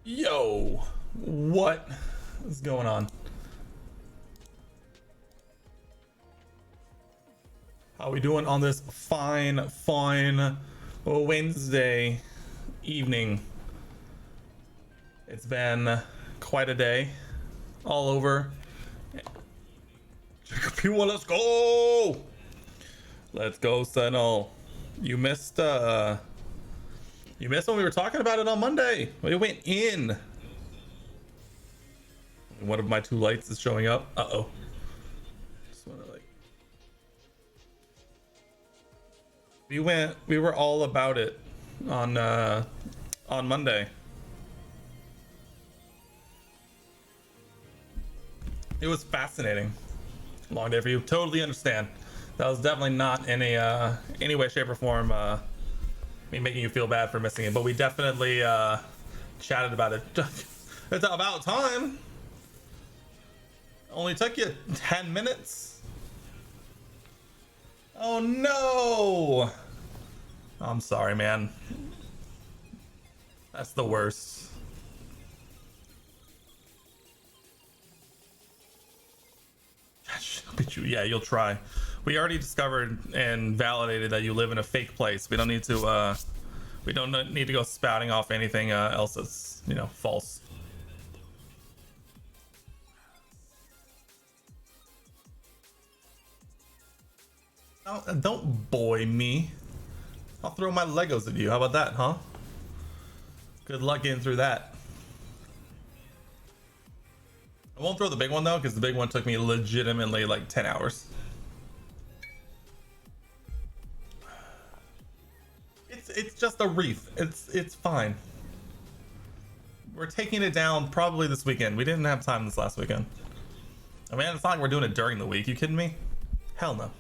Yo, what is going on? How we doing on this fine Wednesday evening? It's been quite a day all over. People, let's go! Let's go, Sentinel. You missed when we were talking about it on Monday. We went in. One of my two lights is showing up. Uh-oh. Just wanna like... We were all about it on Monday. It was fascinating. Long day for you. Totally understand. That was definitely not any way, shape, or form me making you feel bad for missing it, but we definitely chatted about it. It's about time. Only took you 10 minutes. Oh no! I'm sorry, man. That's the worst. Yeah, you'll try. We already discovered and validated that you live in a fake place. We don't need to go spouting off anything else that's, you know, false. Don't boy me. I'll throw my Legos at you. How about that, huh? Good luck getting through that. I won't throw the big one though, because the big one took me legitimately like 10 hours. It's just a wreath. It's fine. We're taking it down probably this weekend. We didn't have time this last weekend. I mean, it's not like we're doing it during the week. You kidding me? Hell no.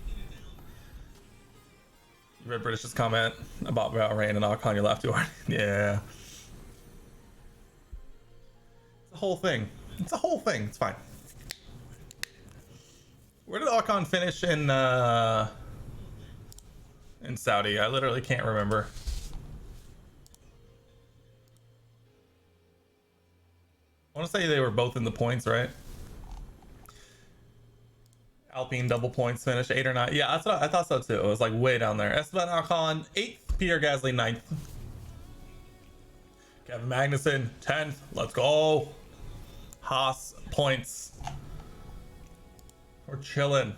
You read British's comment about Rain and Alcon, you laughed too hard. Yeah. It's a whole thing. It's a whole thing. It's fine. Where did Alcon finish in Saudi? I literally can't remember. I want to say they were both in the points, right? Alpine double points finish, 8 or 9. Yeah, that's what I thought so too. It was like way down there. Esteban Ocon 8th, Pierre Gasly 9th. Kevin Magnussen 10th. Let's go. Haas points. We're chilling.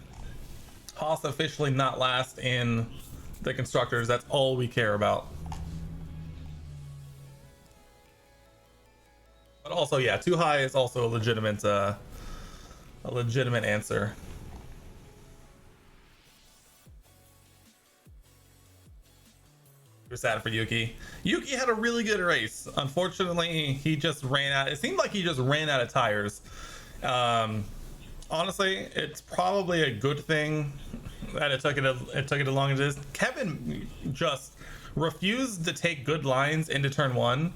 Haas officially not last in the constructors. That's all we care about. But also, yeah, too high is also a legitimate answer. We're sad for Yuki. Yuki had a really good race. Unfortunately, he just ran out. It seemed like he just ran out of tires. Honestly, it's probably a good thing that it took it as long as it is. Kevin just refused to take good lines into turn one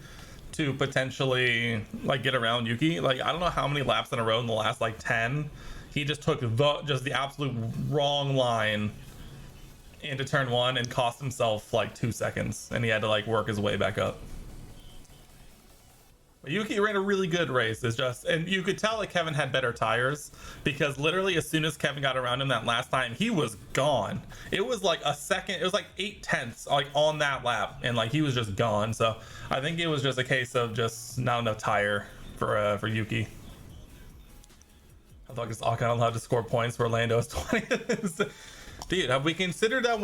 to potentially like get around Yuki. Like I don't know how many laps in a row in the last like 10 he just took the absolute wrong line into turn one and cost himself like 2 seconds, and he had to like work his way back up. But Yuki ran a really good race. It's just, and you could tell that Kevin had better tires because literally as soon as Kevin got around him that last time, he was gone. It was like a second, it was like 8/10 like on that lap, and like he was just gone. So I think it was just a case of just not enough tire for Yuki. I thought it's all kind of allowed to score points where Lando is 20th. Dude, have we considered that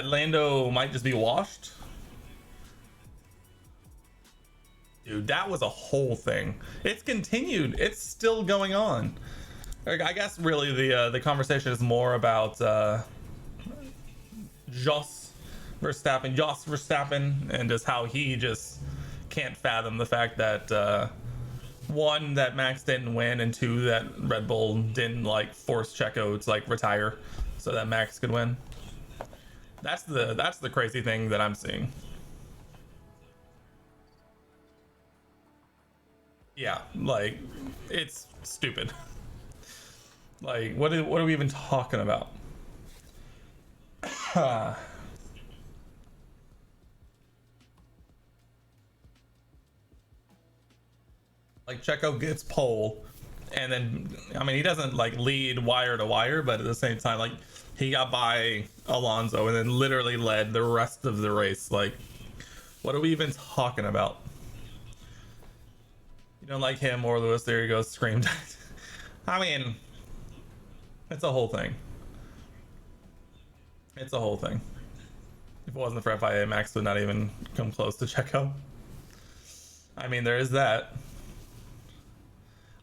Lando might just be washed? Dude, that was a whole thing. It's continued. It's still going on. Like, I guess really the conversation is more about Jos Verstappen, and just how he just can't fathom the fact that one, that Max didn't win, and two, that Red Bull didn't like force Checo to like retire so that Max could win. That's the crazy thing that I'm seeing. Yeah, like it's stupid. Like what are we even talking about? Like Checo gets pole, and then I mean he doesn't like lead wire to wire, but at the same time like he got by Alonso and then literally led the rest of the race. Like what are we even talking about? You don't like him or Lewis? There you go, screamed. I mean, it's a whole thing. It's a whole thing. If it wasn't for FIA, Max would not even come close to Checo. I mean, there is that.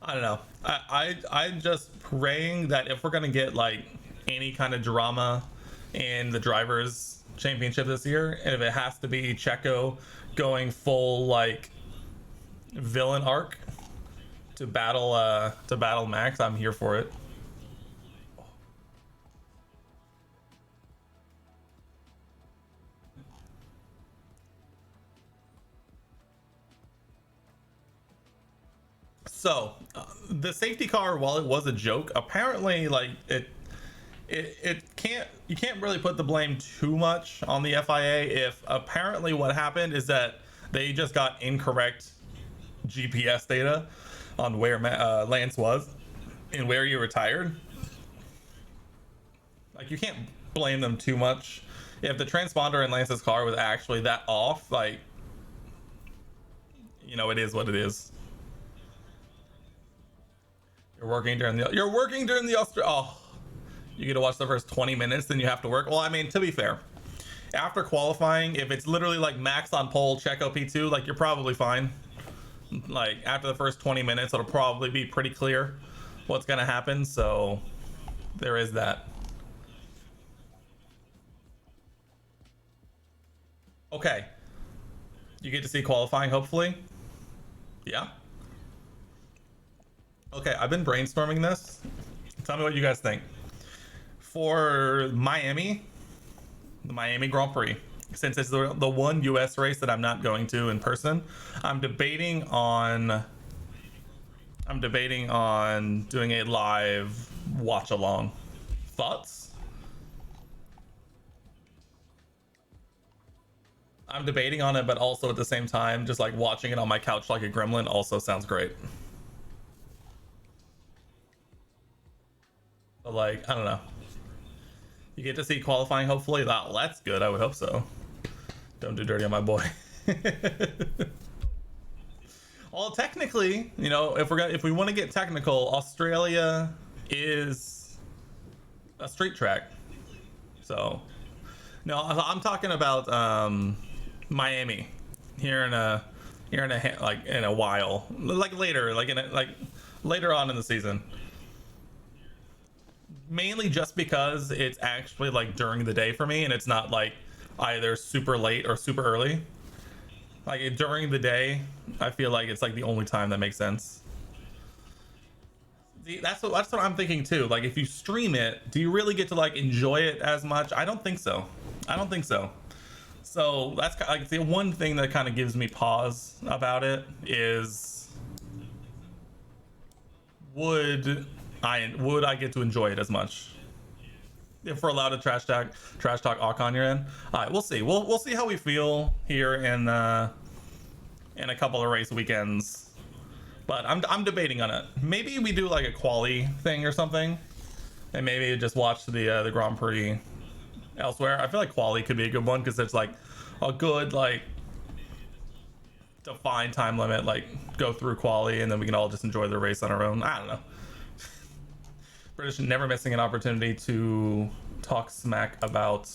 I don't know. I'm just praying that if we're gonna get like any kind of drama in the drivers' championship this year, and if it has to be Checo going full like villain arc to battle Max, I'm here for it. So the safety car, while it was a joke, apparently like it can't, you can't really put the blame too much on the FIA. If apparently what happened is that they just got incorrect GPS data on where Lance was and where he retired. Like you can't blame them too much. If the transponder in Lance's car was actually that off, like, you know, it is what it is. You're working during the oh, you get to watch the first 20 minutes, then you have to work. Well, I mean, to be fair, after qualifying, if it's literally like Max on pole, Checo P2, like you're probably fine. Like after the first 20 minutes, it'll probably be pretty clear what's gonna happen. So there is that. Okay, you get to see qualifying, hopefully. Yeah. Okay, I've been brainstorming this. Tell me what you guys think. For Miami, the Miami Grand Prix, since it's the one US race that I'm not going to in person, I'm debating on doing a live watch along. Thoughts? I'm debating on it, but also at the same time, just like watching it on my couch like a gremlin also sounds great. But like, I don't know. You get to see qualifying, hopefully. That's good. I would hope so. Don't do dirty on my boy. Well, technically, you know, if we want to get technical, Australia is a street track. So, no, I'm talking about Miami here in a while, like later, later on in the season. Mainly just because it's actually like during the day for me, and it's not like either super late or super early. Like during the day, I feel like it's like the only time that makes sense. See, that's what I'm thinking too. Like, if you stream it, do you really get to like enjoy it as much? I don't think so. I don't think so. So that's like the one thing that kind of gives me pause about it is would I get to enjoy it as much if we're allowed to trash talk Awk on your end? All right, we'll see. We'll see how we feel here in a couple of race weekends. But I'm debating on it. Maybe we do like a quali thing or something, and maybe just watch the Grand Prix elsewhere. I feel like quali could be a good one because there's like a good like defined time limit. Like go through quali, and then we can all just enjoy the race on our own. I don't know. British never missing an opportunity to talk smack about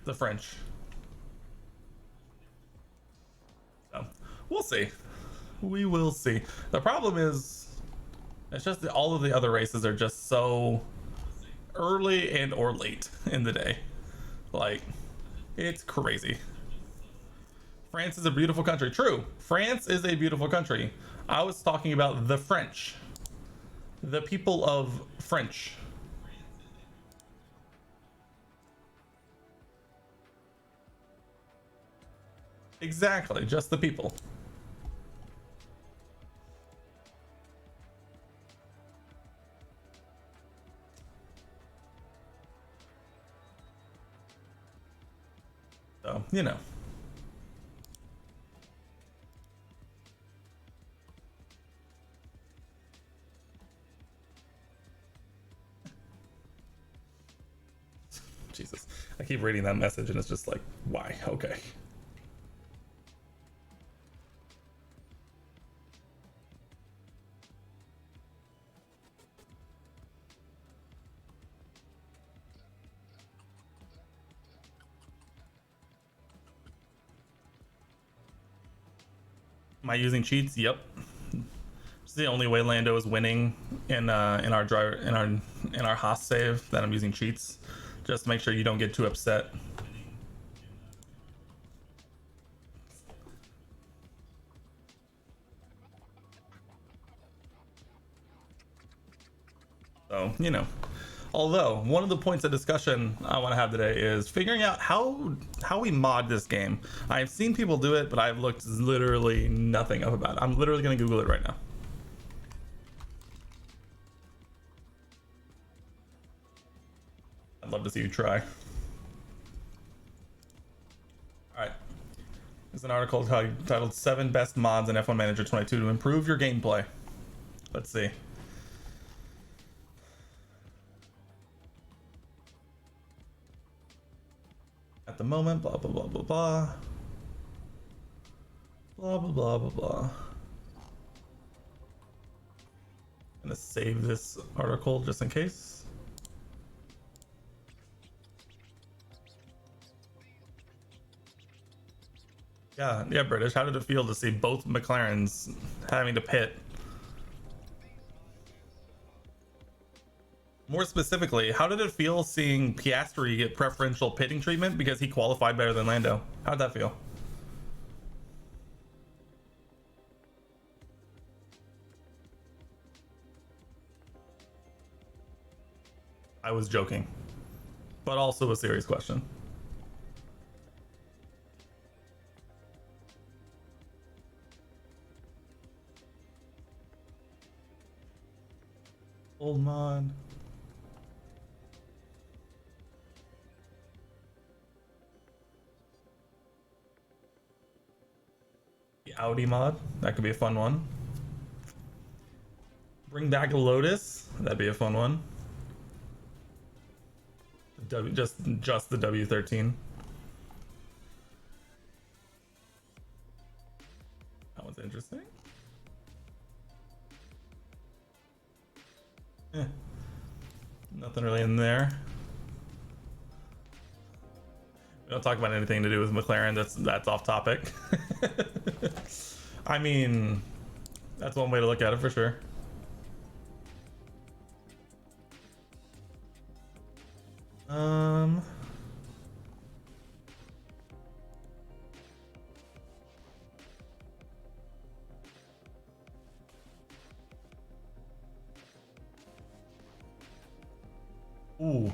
the French. So we'll see. We will see. The problem is, it's just that all of the other races are just so early and or late in the day. Like, it's crazy. France is a beautiful country. True. France is a beautiful country. I was talking about the French. The people of French. Exactly. Just the people. So, you know. Jesus. I keep reading that message and it's just like, why? Okay. Am I using cheats? Yep. It's the only way Lando is winning in our driver in our Haas save that I'm using cheats, just to make sure you don't get too upset. So, you know. Although one of the points of discussion I want to have today is figuring out how we mod this game. I've seen people do it, but I've looked literally nothing up about it. I'm literally going to Google it right now. I'd love to see you try. All right. There's an article titled 7 Best Mods in F1 Manager 22 to Improve Your Gameplay. Let's see. At the moment, blah, blah, blah, blah, blah. Blah, blah, blah, blah, blah. I'm gonna save this article just in case. Yeah, British. How did it feel to see both McLarens having to pit? More specifically, how did it feel seeing Piastri get preferential pitting treatment because he qualified better than Lando? How did that feel? I was joking, but also a serious question. Old mod. The Audi mod. That could be a fun one. Bring back a Lotus. That'd be a fun one. Just the W13. That one's interesting. Eh, nothing really in there. We don't talk about anything to do with McLaren. That's off topic. I mean, that's one way to look at it for sure. Ooh.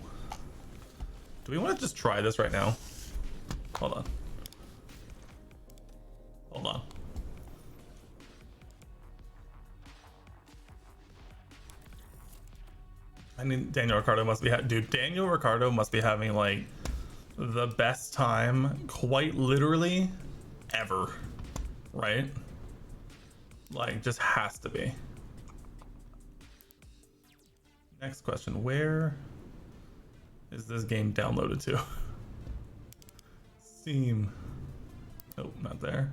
Do we want to just try this right now? Hold on. Hold on. I mean, Daniel Ricciardo must be dude. Daniel Ricciardo must be having like the best time, quite literally, ever, right? Like, just has to be. Next question: where is this game downloaded to? Steam. Nope, not there.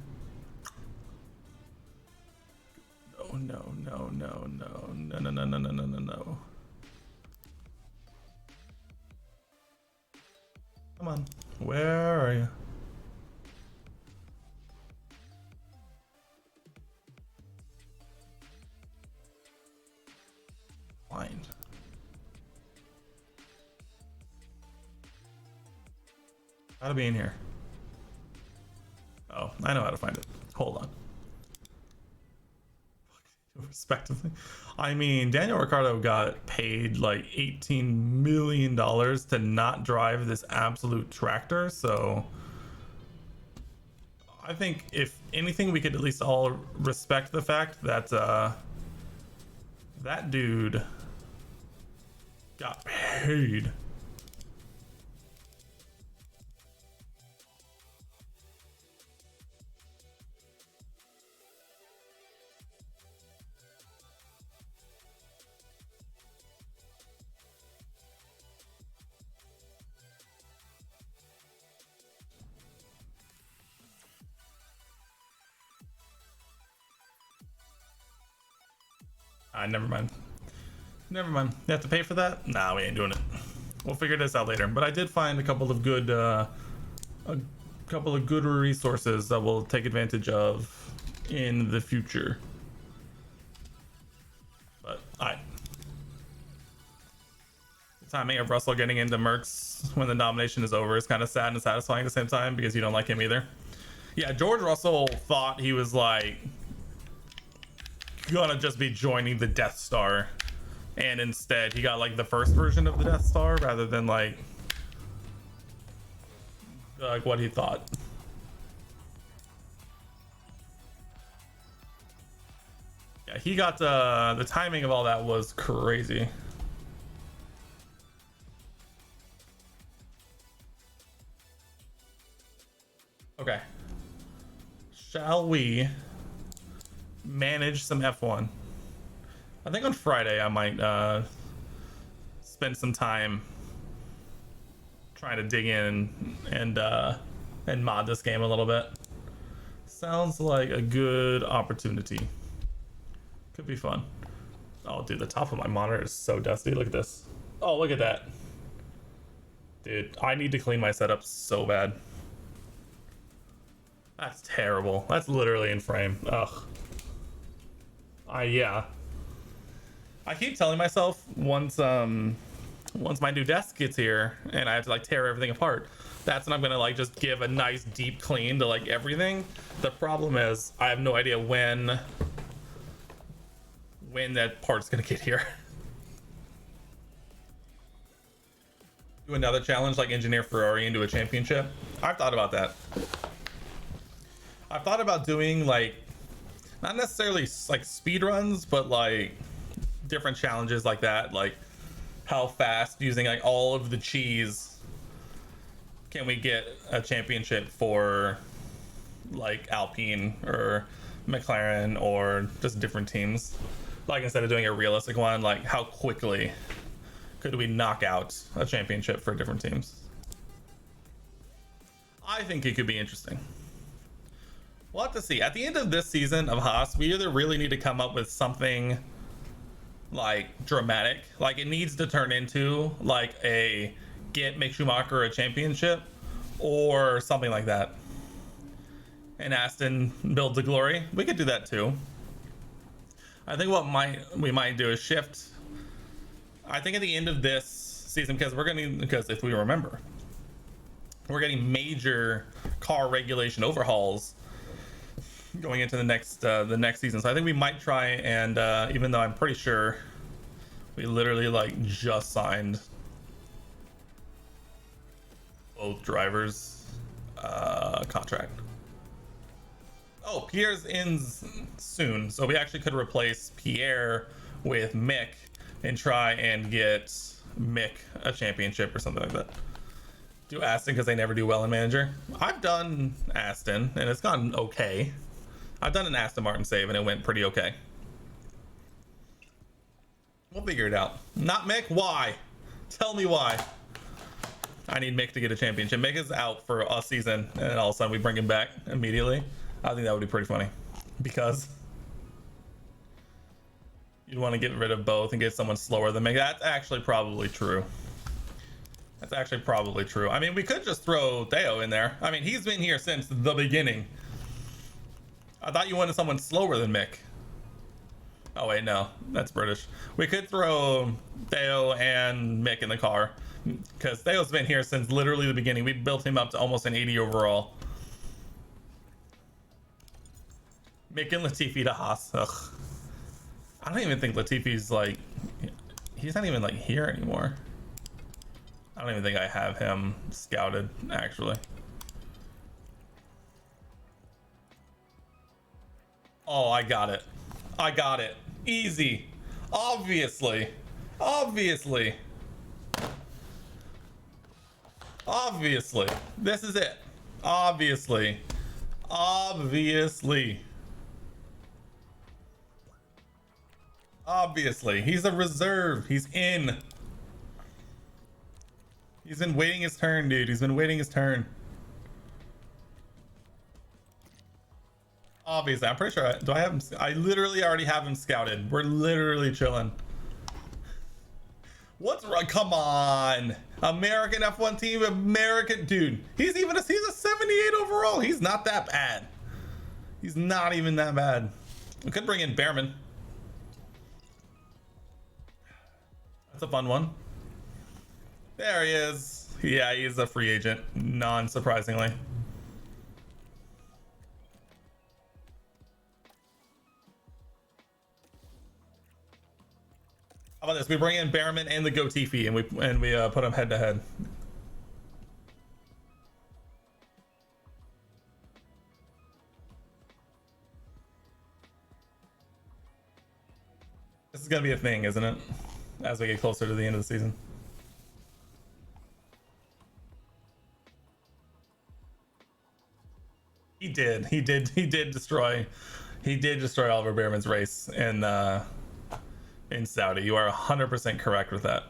No, no, no, no, no, no, no, no, no, no, no, no, no. Come on, where are you? Find. Gotta be in here. Oh, I know how to find it. Hold on. Respectively. I mean, Daniel Ricciardo got paid like $18 million to not drive this absolute tractor, so I think if anything, we could at least all respect the fact that that dude got paid. Never mind. Never mind. You have to pay for that? Nah, we ain't doing it. We'll figure this out later. But I did find a couple of good resources that we'll take advantage of in the future. But the timing of Russell getting into Mercs when the nomination is over is kind of sad and satisfying at the same time because you don't like him either. Yeah, George Russell thought he was like gonna just be joining the Death Star, and instead he got like the first version of the Death Star rather than like what he thought. Yeah, he got the timing of all that was crazy. Okay, shall we manage some F1? I think on Friday I might spend some time trying to dig in and mod this game a little bit. Sounds like a good opportunity. Could be fun. Oh, dude, the top of my monitor is so dusty. Look at this. Oh, look at that. Dude, I need to clean my setup so bad. That's terrible. That's literally in frame. Ugh. Yeah. I keep telling myself once my new desk gets here and I have to like tear everything apart, that's when I'm gonna like just give a nice deep clean to like everything. The problem is I have no idea when that part's gonna get here. Do another challenge like engineer Ferrari into a championship. I've thought about that. I've thought about doing like not necessarily like speed runs, but like different challenges like that, like how fast using like all of the cheese can we get a championship for like Alpine or McLaren or just different teams. Like instead of doing a realistic one, like how quickly could we knock out a championship for different teams? I think it could be interesting. We'll have to see. At the end of this season of Haas, we either really need to come up with something like dramatic, like it needs to turn into like a get Mick Schumacher a championship or something like that. And Aston builds a glory. We could do that too. I think what we might do is shift. I think at the end of this season, because if we remember, we're getting major car regulation overhauls going into the next season. So I think we might try and even though I'm pretty sure we literally like just signed both drivers contract. Oh, Pierre's ends soon, so we actually could replace Pierre with Mick and try and get Mick a championship or something like that. Do Aston because they never do well in manager. I've done Aston and it's gone okay. I've done an Aston Martin save and it went pretty okay. We'll figure it out. Not Mick? Why? Tell me why. I need Mick to get a championship. Mick is out for a season and all of a sudden we bring him back immediately. I think that would be pretty funny because you'd want to get rid of both and get someone slower than Mick. That's actually probably true. That's actually probably true. I mean, we could just throw Theo in there. I mean, he's been here since the beginning. I thought you wanted someone slower than Mick. Oh wait, no, that's British. We could throw Theo and Mick in the car because Theo's been here since literally the beginning. We built him up to almost an 80 overall. Mick and Latifi to Haas. Ugh. I don't even think Latifi's like, he's not even like here anymore. I don't even think I have him scouted actually. Oh, I got it. I got it. Easy. Obviously. Obviously. Obviously. This is it. Obviously. Obviously. Obviously. He's a reserve. He's in. He's been waiting his turn, dude. He's been waiting his turn. Obviously, I'm pretty sure. Do I have him? I literally already have him scouted. We're literally chilling. What's wrong? Come on, American F1 team, American dude. He's a 78 overall. He's not that bad. He's not even that bad. We could bring in Behrman. That's a fun one. There he is. Yeah, he's a free agent, non-surprisingly. How about this? We bring in Behrman and the Gotifi, and we put them head to head. This is gonna be a thing, isn't it? As we get closer to the end of the season. He did destroy Oliver Behrman's race in Saudi. You are 100% correct with that.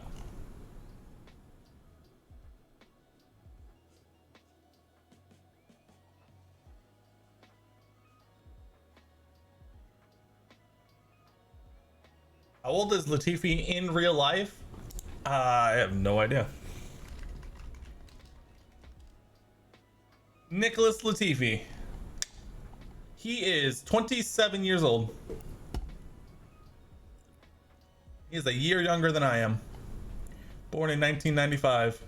How old is Latifi in real life? I have no idea. Nicholas Latifi. He is 27 years old. He is a year younger than I am. Born in 1995.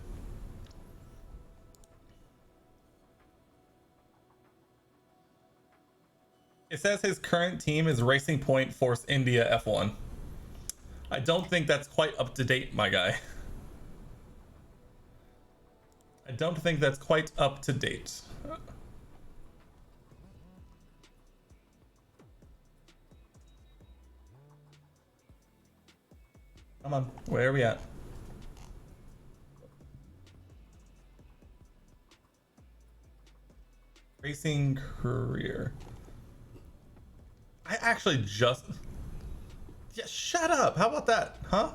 It says his current team is Racing Point Force India F1. I don't think that's quite up to date, my guy. I don't think that's quite up to date. Come on, where are we at? Racing career. I actually just... Yeah, shut up. How about that? Huh?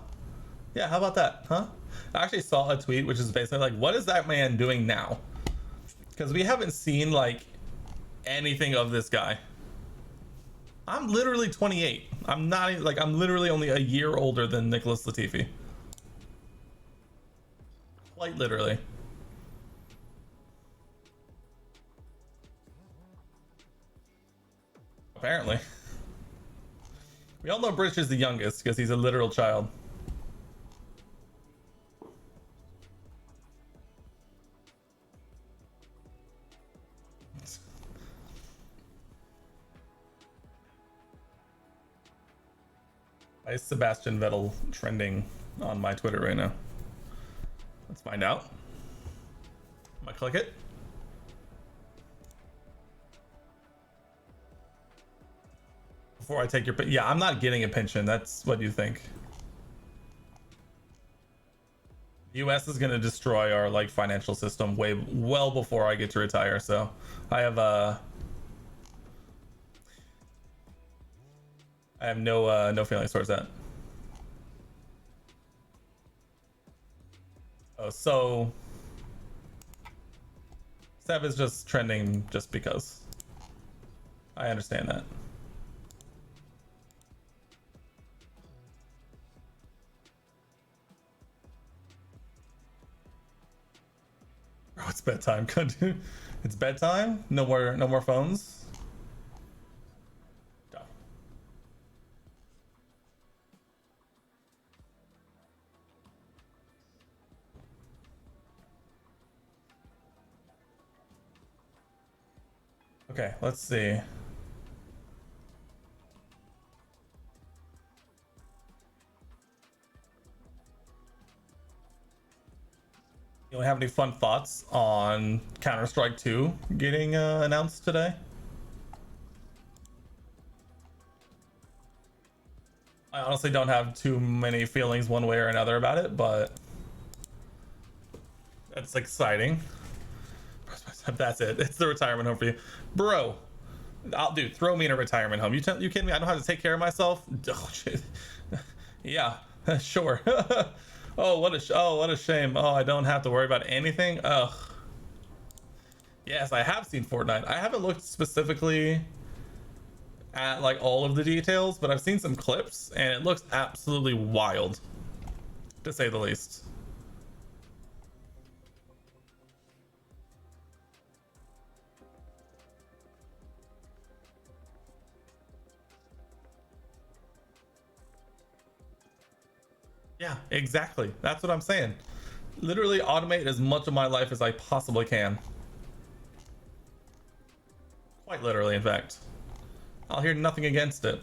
Yeah, how about that? Huh? I actually saw a tweet which is basically like, what is that man doing now? Because we haven't seen like anything of this guy. I'm literally 28. I'm not even, like, I'm literally only a year older than Nicholas Latifi. Quite literally. Apparently. We all know British is the youngest because he's a literal child. Why is Sebastian Vettel trending? trending on my Twitter right now? Let's find out. I'm gonna click it. Before I take your yeah, I'm not getting a pension. That's what you think. US is gonna destroy our like financial system well before I get to retire. So I have no feelings towards that. Oh, so Sev is just trending just because. I understand that. Oh, it's bedtime. It's bedtime. No more phones. Go. Okay, let's see. You have any fun thoughts on Counter-Strike 2 getting announced today? I honestly don't have too many feelings one way or another about it, but that's exciting. That's it. It's the retirement home for you, bro. Dude, throw me in a retirement home. You kidding me? I don't have to take care of myself. Oh, shit. Yeah, sure. Oh, what a shame. Oh, I don't have to worry about anything. Ugh. Yes, I have seen Fortnite. I haven't looked specifically at like all of the details, but I've seen some clips and it looks absolutely wild, to say the least. Yeah, exactly. That's what I'm saying. Literally automate as much of my life as I possibly can. Quite literally, in fact. I'll hear nothing against it.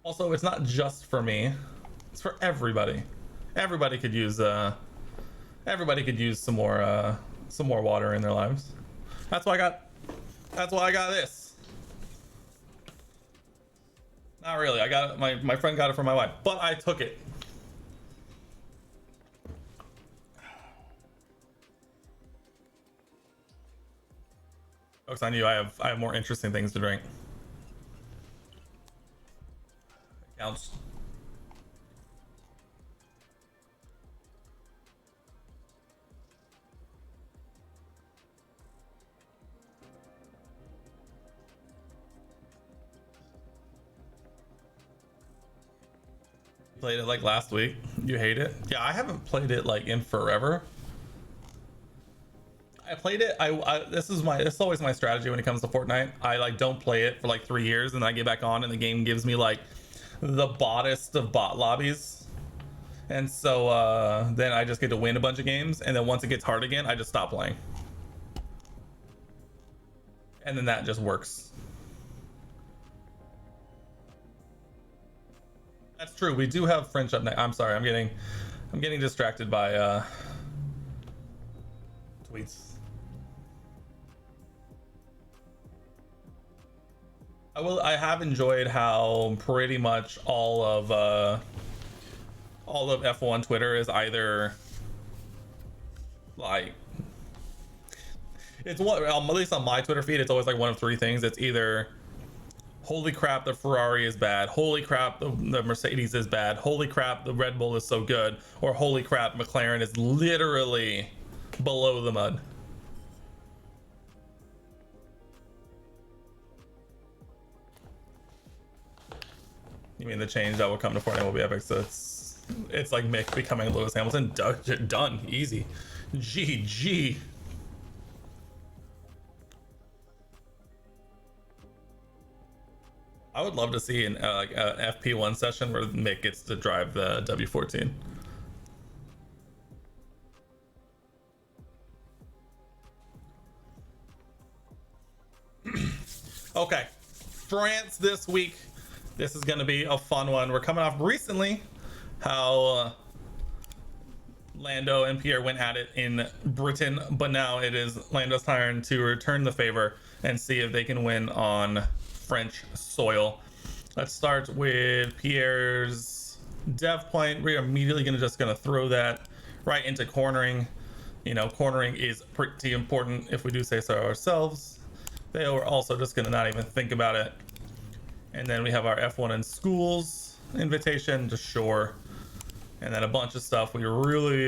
Also, it's not just for me. It's for everybody. Everybody could use some more water in their lives. That's why I got this. Not really. I got it. My friend got it for my wife, but I took it. Folks, I knew I have more interesting things to drink. Counts. Played it like last week. You hate it? Yeah, I haven't played it like in forever. I played it. This is always my strategy when it comes to Fortnite. I like don't play it for like 3 years and then I get back on and the game gives me like the bottest of bot lobbies. And so then I just get to win a bunch of games and then once it gets hard again, I just stop playing. And then that just works. That's true. We do have French up next. I'm sorry. I'm getting distracted by tweets. I have enjoyed how pretty much all of F1 Twitter is either like it's one, at least on my Twitter feed, it's always like one of three things. It's either holy crap, the Ferrari is bad, holy crap, the Mercedes is bad, holy crap, the Red Bull is so good, or holy crap, McLaren is literally below the mud. You mean the change that will come to Fortnite will be epic? So it's like Mick becoming Lewis Hamilton. Done, easy. GG. I would love to see an FP1 session where Mick gets to drive the W14. Okay, France this week. This is going to be a fun one. We're coming off recently how Lando and Pierre went at it in Britain, but now it is Lando's turn to return the favor and see if they can win on French soil. Let's start with Pierre's dev point. We're immediately just gonna throw that right into cornering. You know, cornering is pretty important if we do say so ourselves. They were also just gonna not even think about it. And then we have our F1 in schools invitation to shore. And then a bunch of stuff we really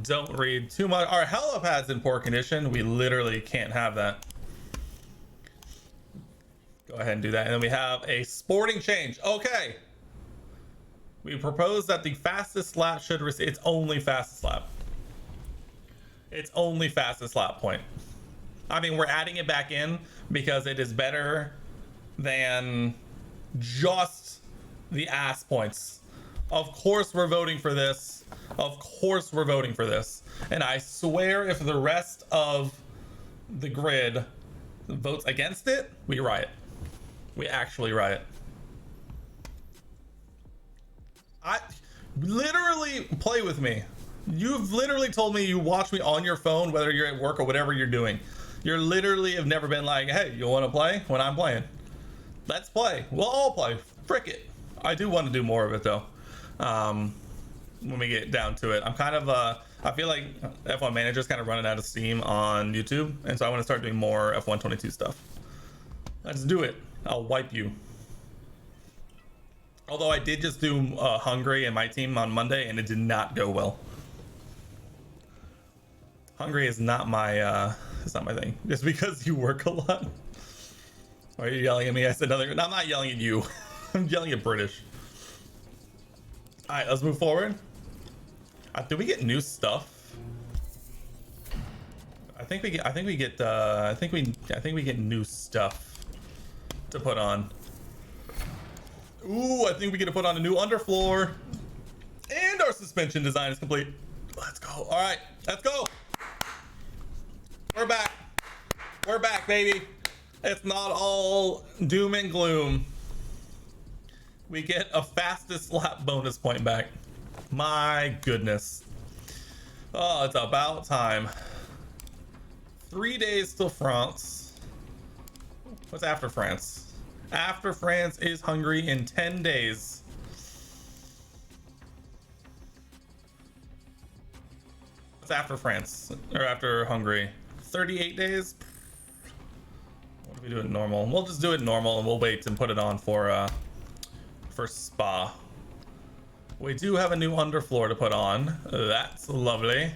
don't read too much. Our helipad's in poor condition. We literally can't have that. Go ahead and do that. And then we have a sporting change. Okay. We propose that the fastest lap should receive. It's only fastest lap. It's only fastest lap point. I mean, we're adding it back in because it is better than just the ass points. Of course we're voting for this. Of course we're voting for this. And I swear if the rest of the grid votes against it, we riot. We actually riot. I literally play with me. You've literally told me you watch me on your phone, whether you're at work or whatever you're doing. You're literally have never been like, hey, you want to play when I'm playing? Let's play. We'll all play. Frick it. I do want to do more of it though. When we get down to it, I'm kind of I feel like F1 Manager's kind of running out of steam on YouTube, and so I want to start doing more F1 22 stuff. Let's do it. I'll wipe you. Although I did just do Hungary and my team on Monday, and it did not go well. Hungary is not my it's not my thing. Just because you work a lot. Why are you yelling at me? I said nothing. No, I'm not yelling at you. I'm yelling at British. All right, let's move forward. Do we get new stuff? I think we get new stuff to put on. Ooh, I think we get to put on a new underfloor, and our suspension design is complete. Let's go. All right, let's go. We're back. We're back, baby. It's not all doom and gloom. We get a fastest lap bonus point back. My goodness. Oh, it's about time. 3 days till France. What's after France? After France is Hungary in 10 days. What's after France? Or after Hungary? 38 days? What if we do it normal? We'll just do it normal and we'll wait and put it on for Spa. We do have a new underfloor to put on. That's lovely.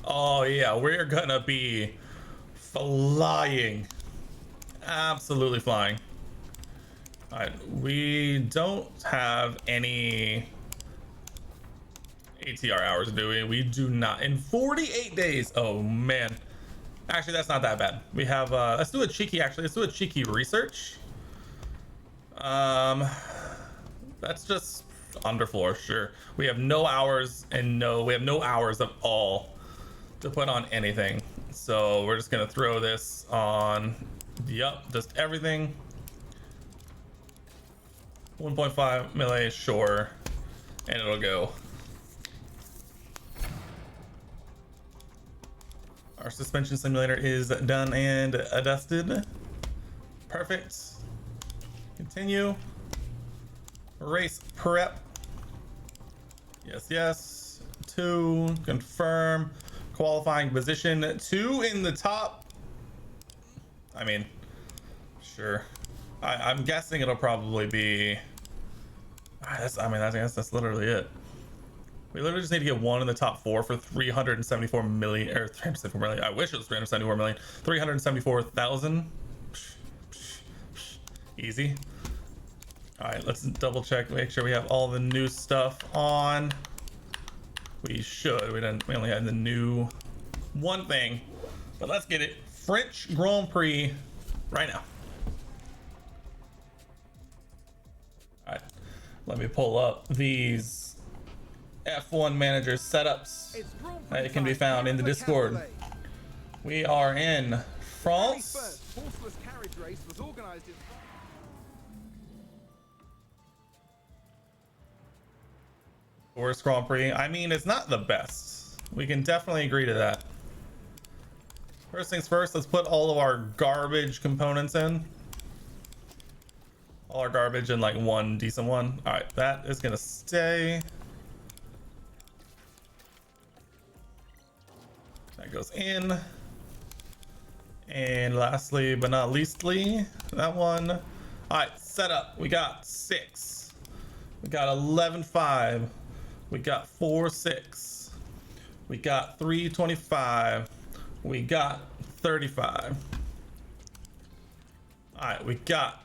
Oh yeah, we're gonna be flying. Absolutely flying. All right, we don't have any ATR hours, do we? We do not. In 48 days. Oh man. Actually, that's not that bad. We have let's do a cheeky research. That's just underfloor, sure. We have no hours and we have no hours at all to put on anything. So we're just gonna throw this on, yep, just everything. 1.5 melee, sure, and it'll go. Our suspension simulator is done and dusted. Perfect. Continue. Race prep. Yes. 2. Confirm. Qualifying position 2 in the top. I mean, sure. I'm guessing it'll probably be. I guess that's literally it. We literally just need to get 1 in the top 4 for 374 million, or 374 million. I wish it was 374 million. 374,000. Easy. All right, let's double check, make sure we have all the new stuff on. We should. We only had the new one thing, but let's get it. French Grand Prix right now. All right, let me pull up these F1 Manager setups. It can be found in the Discord. We are in France. Worst Grand Prix. I mean, it's not the best. We can definitely agree to that. First things first, let's put all of our garbage components in. All our garbage in like one decent one. All right, that is gonna stay. That goes in. And lastly, but not leastly, that one. All right, setup. We got 6. We got 11.5. We got 4.6. We got 3.25. We got 35. All right, we got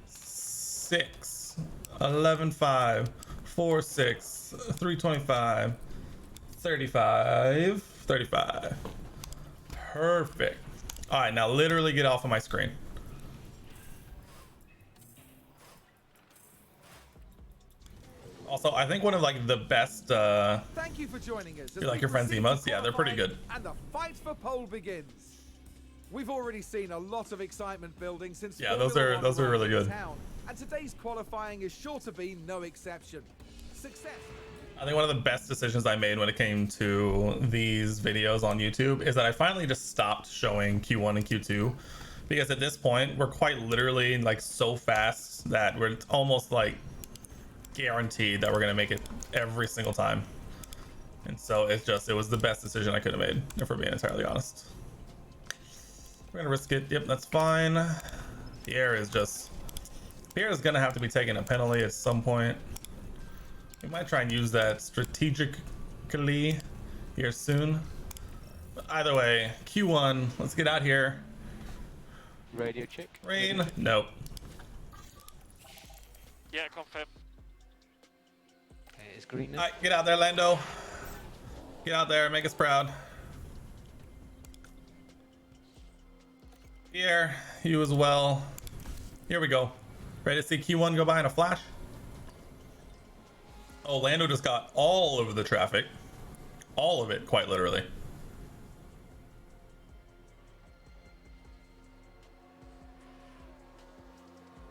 6, 11.5, 4.6, 3.25, 35, 35. Perfect. All right, now literally get off of my screen. Also, I think one of like the best thank you for joining us. You like your friends emotes? Yeah, they're pretty good. And the fight for pole begins. We've already seen a lot of excitement building since those are really good. And today's qualifying is sure to be no exception. Success. I think one of the best decisions I made when it came to these videos on YouTube is that I finally just stopped showing Q1 and Q2, because at this point we're quite literally like so fast that we're almost like guaranteed that we're gonna make it every single time. And so it was the best decision I could have made, if we're being entirely honest. We're gonna risk it. Yep, that's fine. Pierre is gonna have to be taking a penalty at some point. We might try and use that strategically here soon. But either way, Q1, let's get out here. Radio check. Rain, nope. Yeah, confirm. Okay, it's green now. All right, get out there, Lando. Get out there, make us proud. Here, you as well. Here we go. Ready to see Q1 go by in a flash? Oh, Lando just got all over the traffic. All of it, quite literally.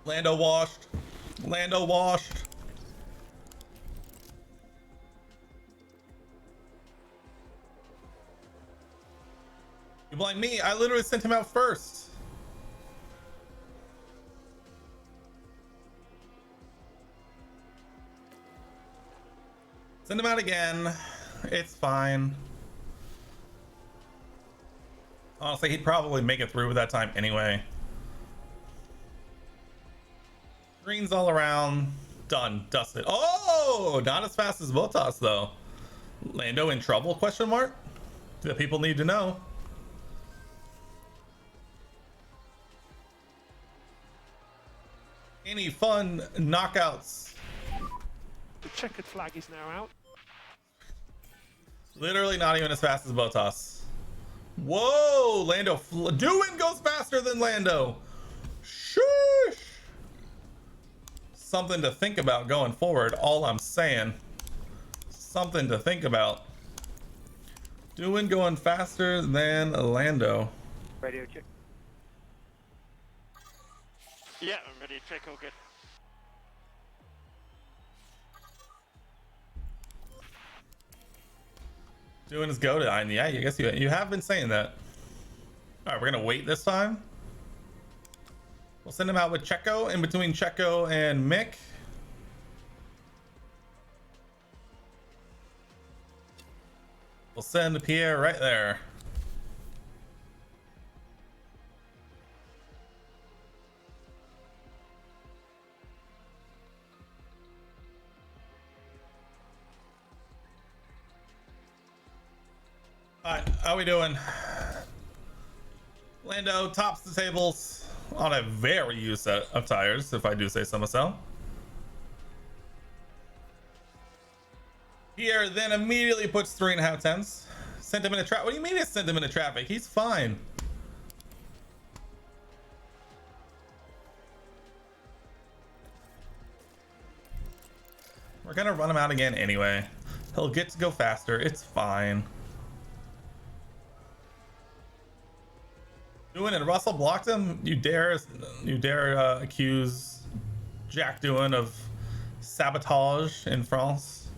Lando washed. Lando washed. You blame me. I literally sent him out first. Send him out again. It's fine. Honestly, he'd probably make it through with that time anyway. Greens all around. Done. Dusted. Oh, not as fast as Bottas though. Lando in trouble? Question mark. The people need to know. Any fun knockouts? The checkered flag is now out. Literally not even as fast as Bottas. Whoa, Lando. Doohan goes faster than Lando. Shush. Something to think about going forward. All I'm saying. Something to think about. Doohan going faster than Lando. Radio check. Yeah, I'm ready to check, all good. Doing his go to yeah, I guess you have been saying that. All right, we're gonna wait this time. We'll send him out with Checo, in between Checo and Mick. We'll send Pierre right there. Alright, how we doing? Lando tops the tables on a very used set of tires, if I do say so myself. Pierre then immediately puts 3.5 tenths. Sent him into traffic. What do you mean it sent him into traffic? He's fine. We're gonna run him out again anyway. He'll get to go faster. It's fine. Doohan and Russell blocked him. You dare accuse Jack Doohan of sabotage in France?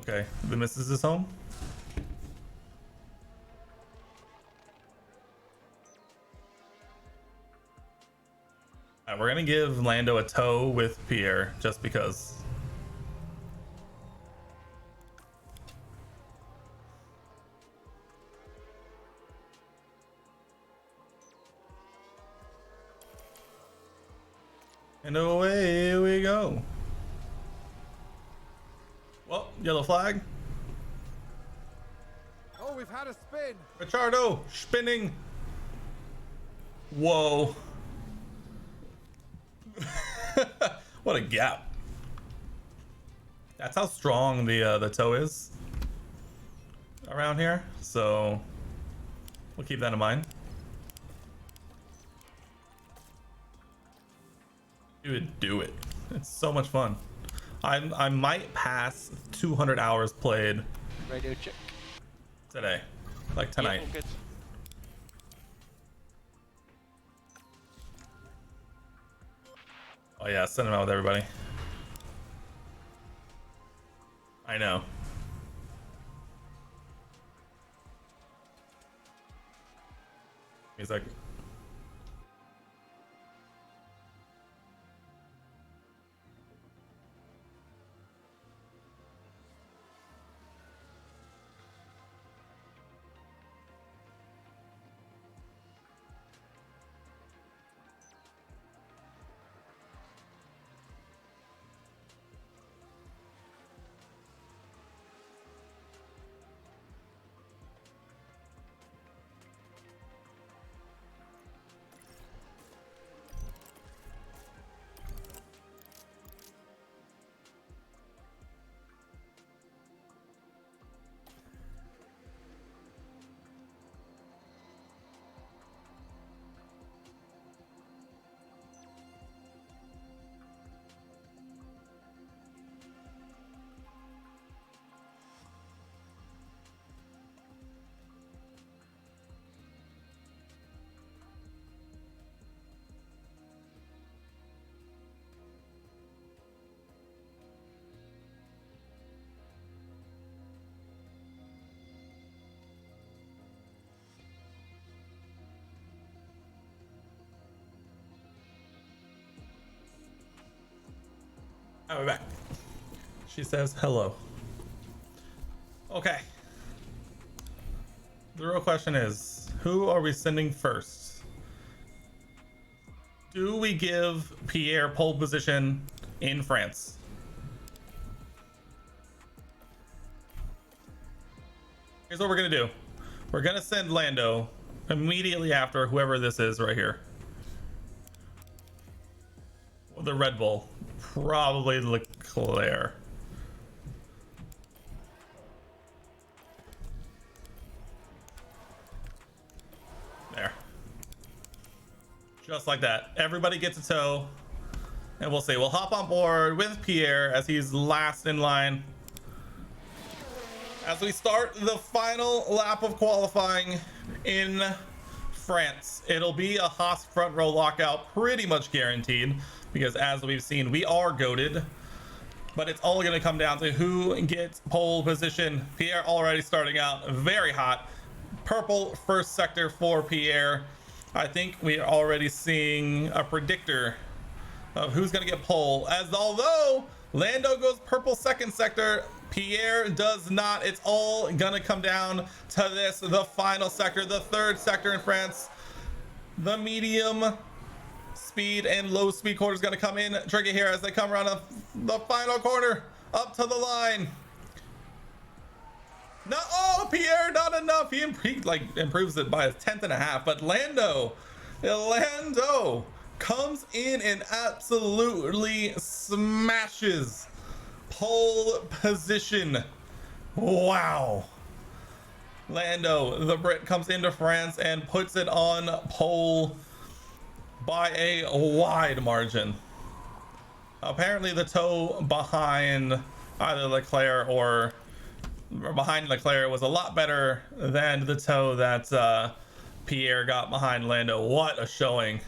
Okay, the missus is home. All right, we're gonna give Lando a tow with Pierre just because. And away we go. Well, yellow flag. Oh, we've had a spin. Ricciardo spinning. Whoa. What a gap. That's how strong the toe is around here. So we'll keep that in mind. Dude, do it. It's so much fun. I might pass 200 hours played Radio check. today, like tonight. Yeah, all good. Oh yeah, send them out with everybody. I know. He's like, oh, we're back. She says hello. Okay. The real question is, who are we sending first? Do we give Pierre pole position in France? Here's what we're gonna do. We're gonna send Lando immediately after whoever this is right here. The Red Bull. Probably Leclerc. There. Just like that. Everybody gets a tow. And we'll see. We'll hop on board with Pierre as he's last in line. As we start the final lap of qualifying in France. It'll be a Haas front row lockout, pretty much guaranteed, because as we've seen, we are goated. But it's all going to come down to who gets pole position. Pierre already starting out very hot. Purple first sector for Pierre. I think we are already seeing a predictor of who's going to get pole. As although Lando goes purple second sector, Pierre does not. It's all going to come down to this, the final sector, the third sector in France. The medium speed and low speed quarter is going to come in tricky here as they come around the final corner up to the line. No, oh, Pierre, not enough. He improves it by a tenth and a half, but Lando comes in and absolutely smashes pole position. Wow. Lando, the Brit, comes into France and puts it on pole by a wide margin. Apparently the tow behind either Leclerc or behind Leclerc was a lot better than the tow that Pierre got behind Lando. What a showing.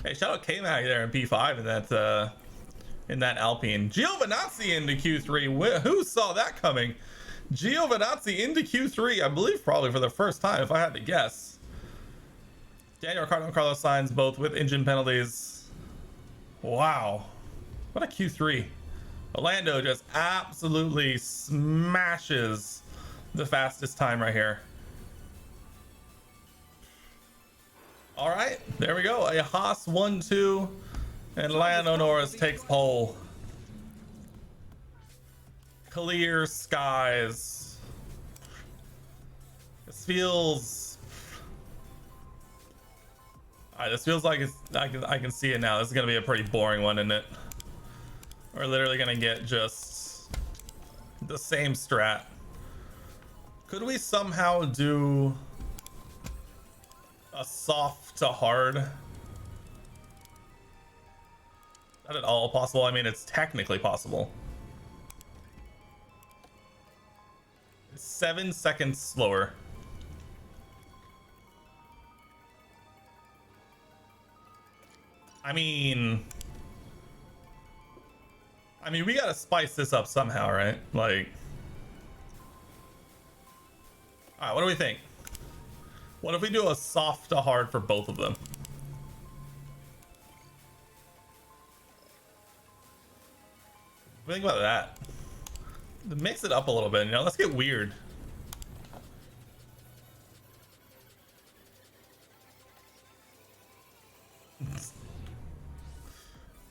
Hey, shout out K-Mag there in P5 in that in that Alpine. Giovinazzi into Q3. Who saw that coming? Giovinazzi into Q3, I believe probably for the first time, if I had to guess. Daniel Ricciardo and Carlos Sainz both with engine penalties. Wow. What a Q3. Orlando just absolutely smashes the fastest time right here. All right, there we go. A Haas 1-2, and Lando Norris takes pole. Clear skies. This feels... Alright, this feels like it's... I can see it now. This is going to be a pretty boring one, isn't it? We're literally going to get just the same strat. Could we somehow do a soft to hard? Not at all possible. I mean, it's technically possible. 7 seconds slower. I mean, we gotta spice this up somehow, right? Like, all right, what do we think? What if we do a soft to hard for both of them? Think about that. Mix it up a little bit, you know, let's get weird.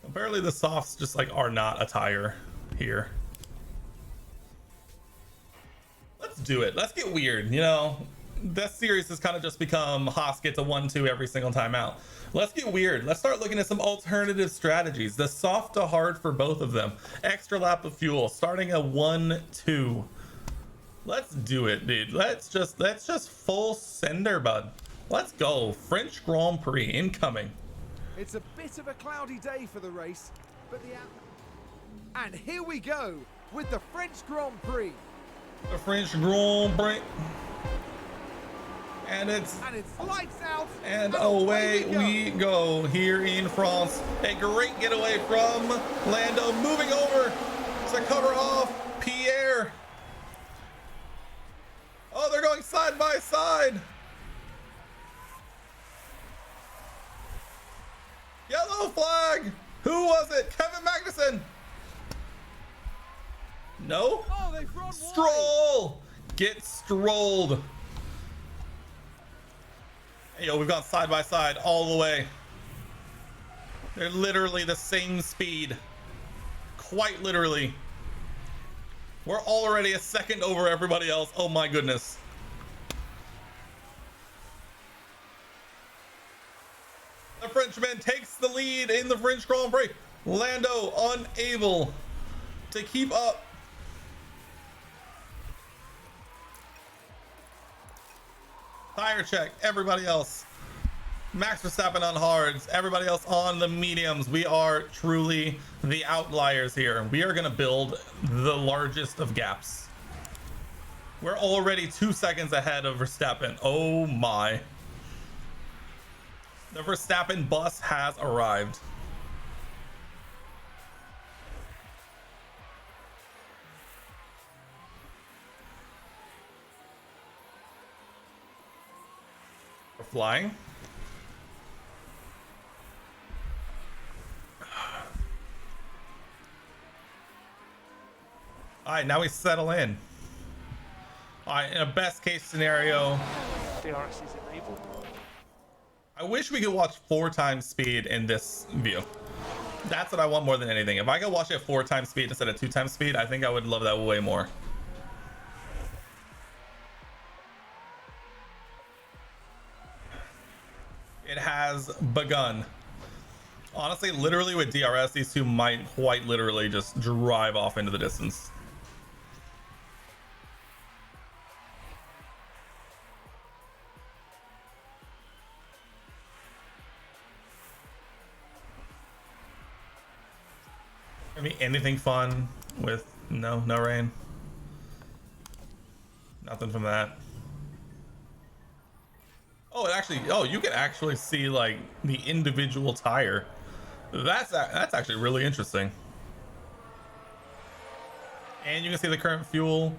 Apparently the softs just like are not a tire here. Let's do it. Let's get weird. You know, this series has kind of just become Haas gets a 1-2 every single time out. Let's get weird. Let's start looking at some alternative strategies. The soft to hard for both of them. Extra lap of fuel, starting a 1-2. Let's do it, dude. Let's just full sender, bud. Let's go. French Grand Prix incoming. It's a bit of a cloudy day for the race, but and here we go with the French Grand Prix. The French Grand Prix. And it's lights out, and away we go here in France. A great getaway from Lando, moving over to cover off Pierre. Oh, they're going side by side. Yellow flag. Who was it? Kevin Magnussen. No. Oh, they've run Stroll. Get strolled. Hey, yo, we've gone side by side all the way. They're literally the same speed. Quite literally. We're already a second over everybody else. Oh my goodness. The Frenchman takes the lead in the French Grand Prix. Lando unable to keep up. Tire check, everybody else. Max Verstappen on hards, everybody else on the mediums. We are truly the outliers here. We are gonna build the largest of gaps. We're already 2 seconds ahead of Verstappen. Oh my. The Verstappen bus has arrived. We're flying. All right, now we settle in. All right, in a best case scenario, DRS is enabled. I wish we could watch 4 times speed in this view. That's what I want more than anything. If I could watch it 4 times speed instead of 2 times speed, I think I would love that way more. It has begun. Honestly, literally with DRS, these two might quite literally just drive off into the distance. I mean, anything fun with no rain? Nothing from that. Oh, you can actually see like the individual tire. That's actually really interesting. And you can see the current fuel.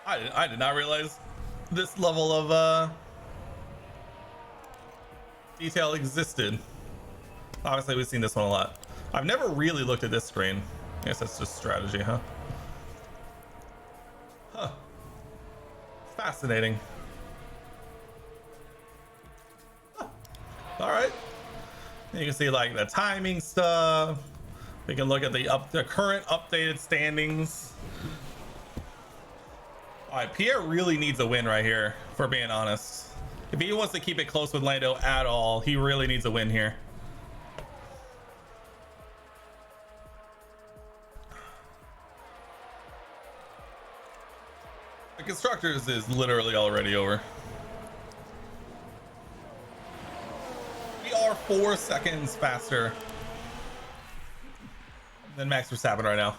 I did not realize this level of detail existed. Obviously, we've seen this one a lot. I've never really looked at this screen. I guess that's just strategy, huh? Huh. Fascinating. Huh. All right. And you can see like the timing stuff. We can look at the current updated standings. All right, Pierre really needs a win right here, for being honest. If he wants to keep it close with Lando at all, he really needs a win here. The Constructors is literally already over. We are 4 seconds faster than Max Verstappen right now.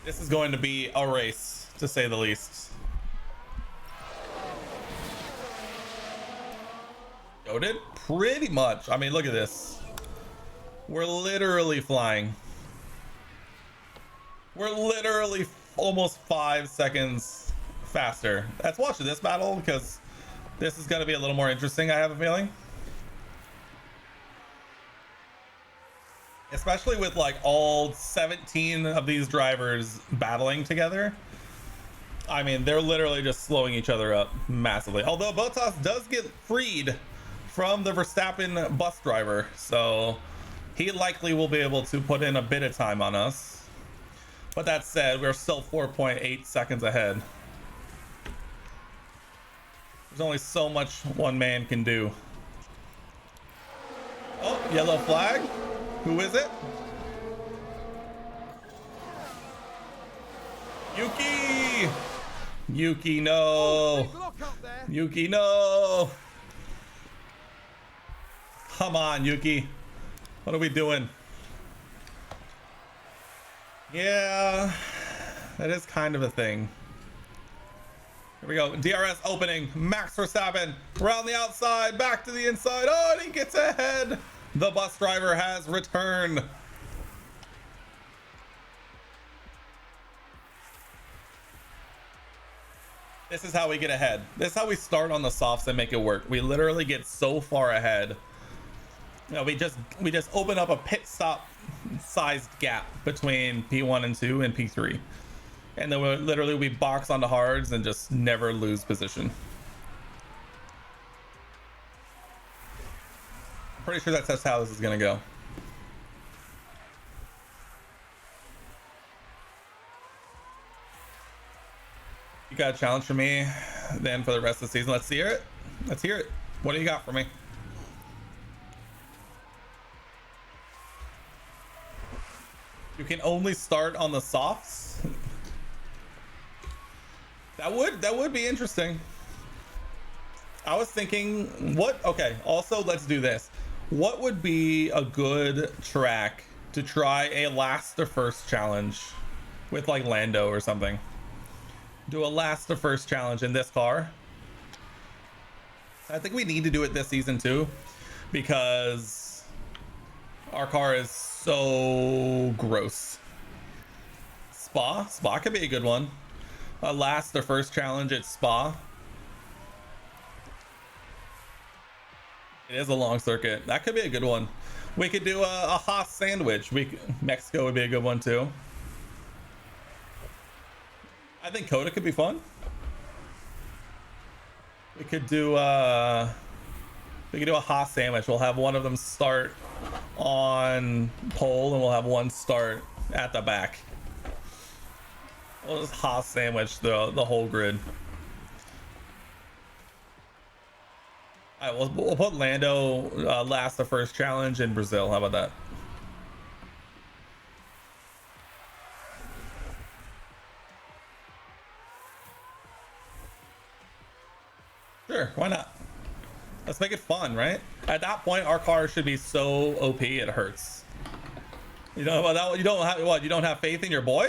This is going to be a race, to say the least. Goated? Pretty much. I mean, look at this. We're literally flying. We're literally almost 5 seconds faster. Let's watch this battle because this is going to be a little more interesting, I have a feeling. Especially with like all 17 of these drivers battling together. I mean, they're literally just slowing each other up massively. Although Bottas does get freed from the Verstappen bus driver, so he likely will be able to put in a bit of time on us. But that said, we're still 4.8 seconds ahead. There's only so much one man can do. Oh, yellow flag. Who is it? Yuki! Yuki, no! Yuki, no! Come on, Yuki. What are we doing? Yeah, that is kind of a thing. Here we go. DRS opening. Max Verstappen around the outside, back to the inside. Oh, and he gets ahead. The bus driver has returned. This is how we get ahead. This is how we start on the softs and make it work. We literally get so far ahead. You know, we just open up a pit stop sized gap between P1 and 2 and P3. And then we box onto hards and just never lose position. Pretty sure that's how this is gonna go. You got a challenge for me then for the rest of the season? Let's hear it. Let's hear it. What do you got for me? You can only start on the softs. That would be interesting. I was thinking, okay, also let's do this. What would be a good track to try a last to first challenge with like Lando or something? Do a last to first challenge in this car. I think we need to do it this season too, because our car is so gross. Spa could be a good one. A last to first challenge at Spa. It is a long circuit. That could be a good one. We could do a Haas sandwich. Mexico would be a good one too. I think Coda could be fun. We could do a Haas sandwich. We'll have one of them start on pole and we'll have one start at the back. We'll just Haas sandwich the whole grid. All right, we'll put Lando last the first challenge in Brazil. How about that? Sure, why not? Let's make it fun, right? At that point, our car should be so OP it hurts. You know about that? You don't have what? You don't have faith in your boy?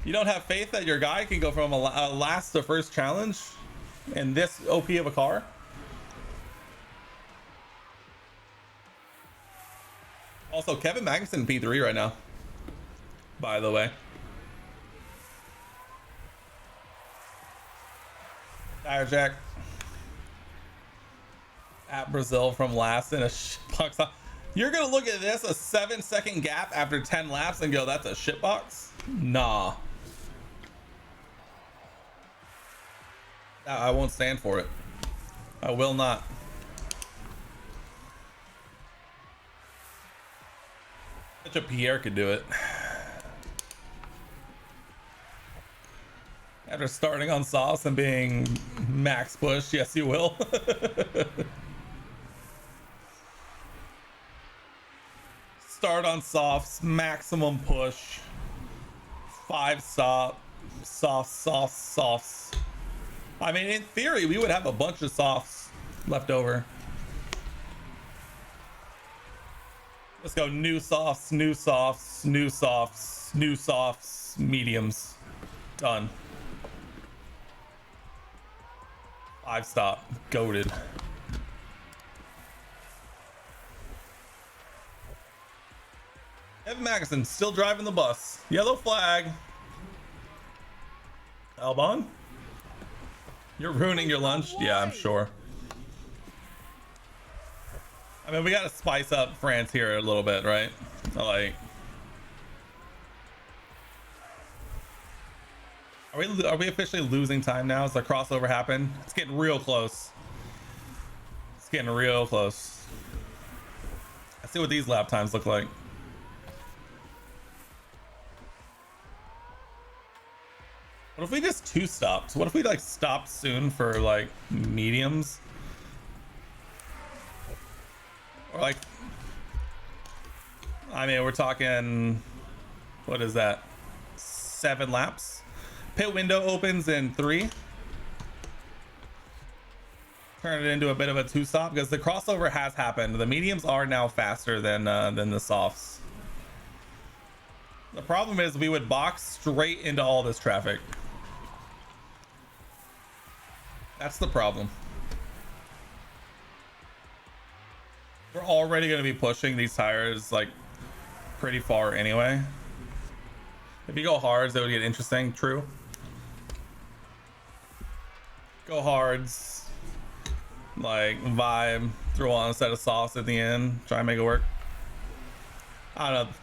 You don't have faith that your guy can go from a last to first challenge in this OP of a car? Also, Kevin Magnussen P3 right now, by the way. Tire Jack at Brazil from last in a shitbox. You're gonna look at this, a 7-second gap after 10 laps, and go, that's a shitbox? Nah. I won't stand for it. I will not. Such a Pierre could do it. After starting on sauce and being max push, yes you will. Start on softs, maximum push, 5 stop, softs. I mean, in theory, we would have a bunch of softs left over. Let's go new softs, mediums. Done. 5 stop, goated. Kevin Magnussen still driving the bus. Yellow flag. Albon, you're ruining your lunch. Yeah, I'm sure. I mean, we gotta spice up France here a little bit, right? Like, are we officially losing time now? Is the crossover happen? It's getting real close. It's getting real close. Let's see what these lap times look like. What if we just 2 stopped? What if we like stopped soon for like mediums? Or like, I mean, we're talking, what is that? 7 laps? Pit window opens in 3. Turn it into a bit of a 2 stop because the crossover has happened. The mediums are now faster than the softs. The problem is we would box straight into all this traffic. That's the problem. We're already going to be pushing these tires like pretty far anyway. If you go hards, that would get interesting. True. Go hards. Like vibe. Throw on a set of softs at the end. Try and make it work. I don't know.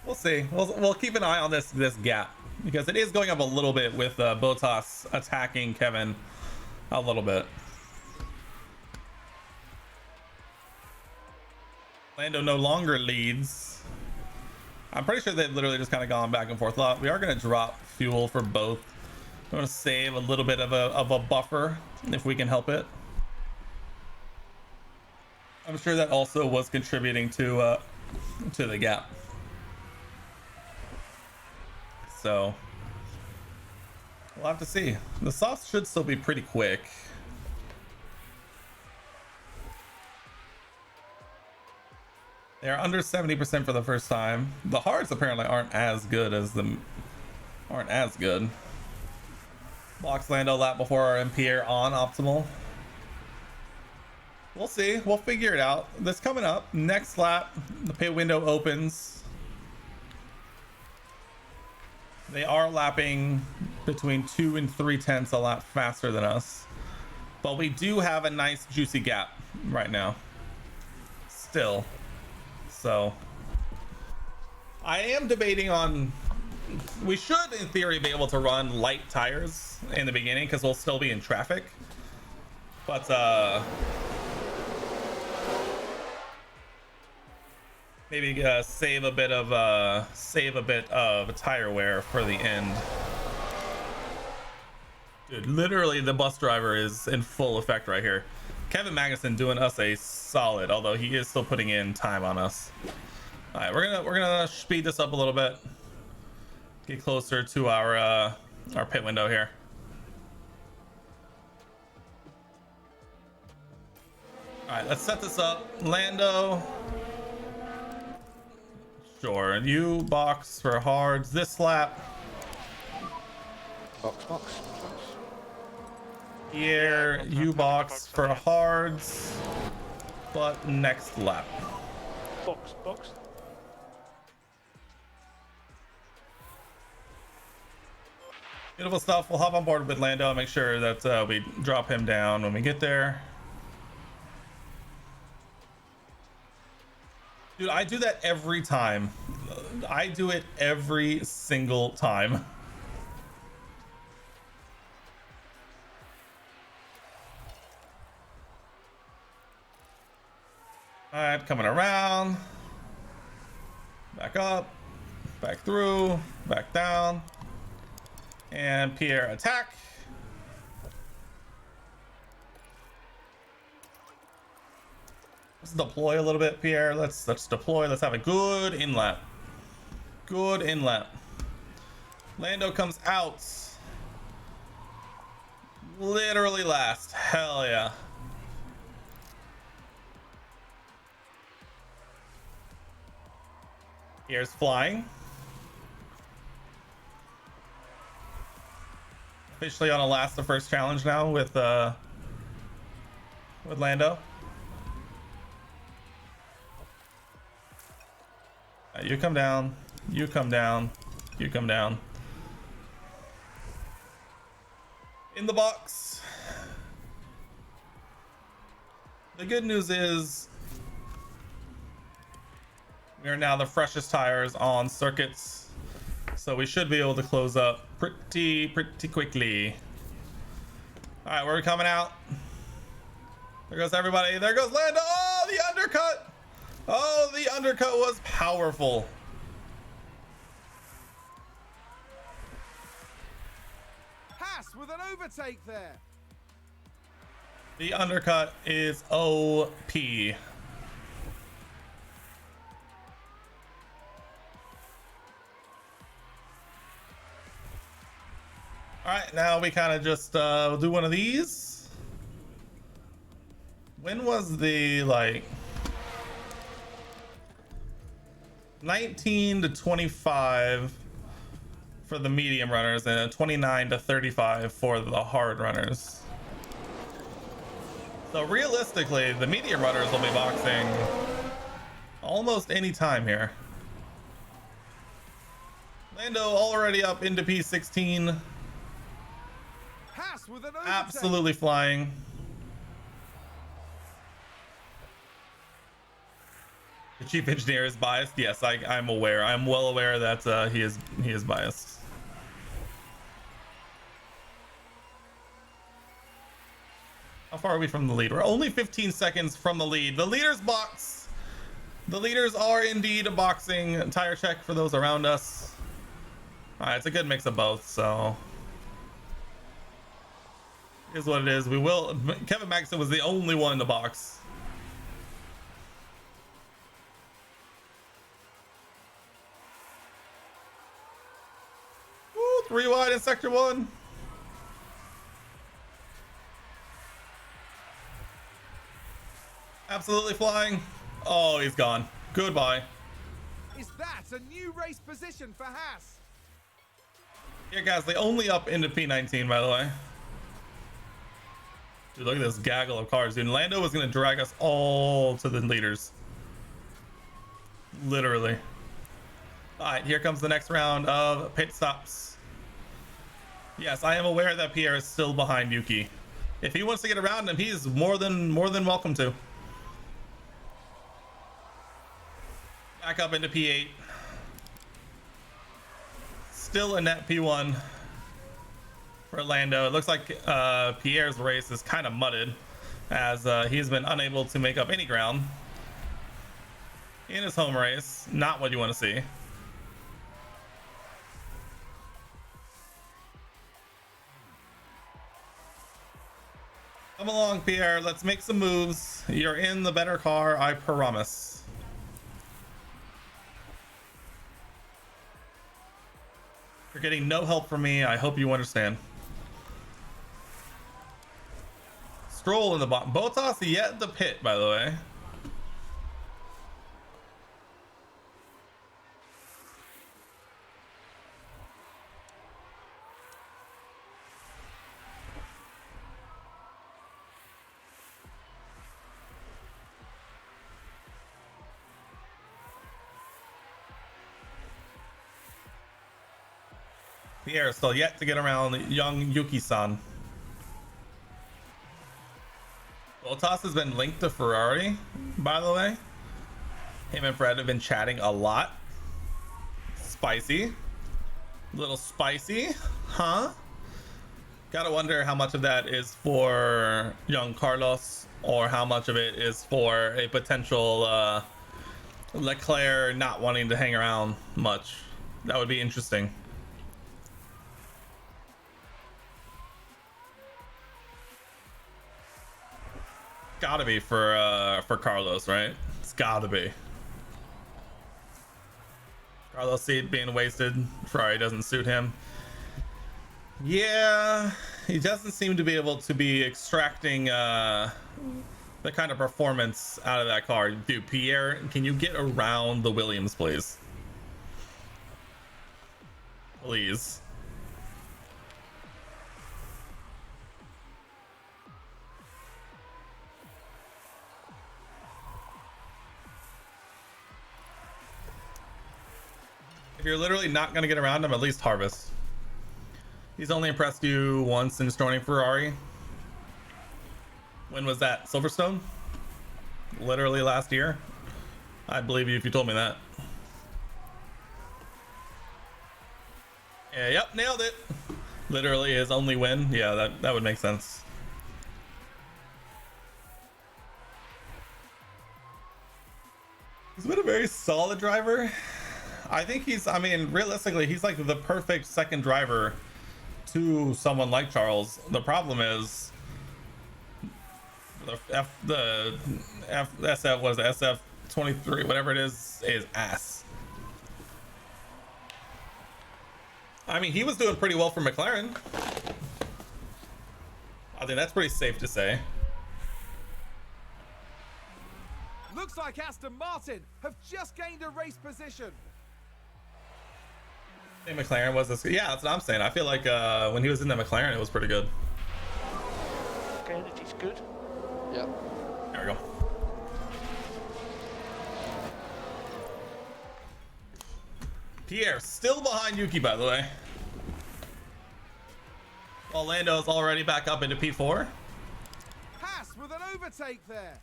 We'll see. We'll keep an eye on this gap because it is going up a little bit with Bottas attacking Kevin a little bit. Lando no longer leads. I'm pretty sure they've literally just kind of gone back and forth a lot. We are going to drop fuel for both. I'm going to save a little bit of a buffer if we can help it. I'm sure that also was contributing to the gap. So we'll have to see. The softs should still be pretty quick. They're under 70% for the first time. The hards apparently aren't as good. Box Lando lap before our MPR on optimal. We'll see. We'll figure it out. This coming up. Next lap, the pit window opens. They are lapping between 2 and 3/10 a lap faster than us. But we do have a nice juicy gap right now. Still. So I am debating on, we should in theory be able to run light tires in the beginning because we'll still be in traffic, but maybe save a bit of tire wear for the end. Dude, literally the bus driver is in full effect right here. Kevin Magnussen doing us a solid, although he is still putting in time on us. All right, we're gonna speed this up a little bit. Get closer to our pit window here. All right, let's set this up. Lando. Sure, you box for hards this lap. Box. Here, you box for hards. but next lap. Box, box. Beautiful stuff. We'll hop on board with Lando and make sure that we drop him down when we get there. Dude, I do that every time. I do it every single time. All right, coming around. Back up. Back through. Back down. And Pierre attack. Let's deploy a little bit, Pierre. Let's deploy. Let's have a good inlet. Good inlet. Lando comes out. Literally last. Hell yeah. Pierre's flying. Officially on a last the first challenge now with Lando. You come down. You come down. You come down. In the box. The good news is we are now the freshest tires on circuits. So we should be able to close up pretty quickly. All right, we're coming out. There goes everybody. There goes Lando. Oh, the undercut. Oh, the undercut was powerful. Haas with an overtake there. The undercut is OP. All right, now we kind of just do one of these. When was the like 19 to 25 for the medium runners and 29 to 35 for the hard runners? So realistically, the medium runners will be boxing almost any time here. Lando already up into P16. Haas with an overtake. Absolutely flying. The chief engineer is biased. Yes, I'm aware. I'm well aware that he is biased. How far are we from the lead? We're only 15 seconds from the lead. The leaders box. The leaders are indeed boxing. Tire check for those around us. All right, it's a good mix of both. So is what it is. We will. Kevin Magnussen was the only one in the box. Woo, 3 wide in sector 1. Absolutely flying. Oh, he's gone. Goodbye. Is that a new race position for Haas? Here, guys, they only up into P19, by the way. Dude, look at this gaggle of cars, dude. Lando was going to drag us all to the leaders. Literally. All right, here comes the next round of pit stops. Yes, I am aware that Pierre is still behind Yuki. If he wants to get around him, he is more than welcome to. Back up into P8. Still a net P1 for Lando. It looks like Pierre's race is kind of mudded as he's been unable to make up any ground in his home race. Not what you want to see. Come along, Pierre. Let's make some moves. You're in the better car, I promise. You're getting no help from me. I hope you understand. Stroll in the bottom. Bottas yet the pit, by the way. Pierre still yet to get around young Yuki-san. Bottas has been linked to Ferrari, by the way. Him and Fred have been chatting a lot. Spicy. Little spicy, huh? Gotta wonder how much of that is for young Carlos or how much of it is for a potential Leclerc not wanting to hang around much. That would be interesting. Gotta be for Carlos, right? It's gotta be. Carlos seat being wasted. Ferrari doesn't suit him. Yeah, he doesn't seem to be able to be extracting the kind of performance out of that car. Dude, Pierre, can you get around the Williams, please? Please. If you're literally not going to get around him, at least harvest. He's only impressed you once since joining Ferrari. When was that? Silverstone? Literally last year? I'd believe you if you told me that. Yeah, yep, nailed it. Literally his only win. Yeah, that would make sense. He's been a very solid driver. I think I mean, realistically, he's like the perfect second driver to someone like Charles. The problem is the SF, what is it, SF23, whatever it is ass. I mean, he was doing pretty well for McLaren. I think that's pretty safe to say. Looks like Aston Martin have just gained a race position. I think McLaren was this. Yeah, that's what I'm saying. I feel like when he was in the McLaren, it was pretty good. Okay, that is good. Yep. There we go. Pierre still behind Yuki, by the way. While Lando's already back up into P4. Haas with an overtake there.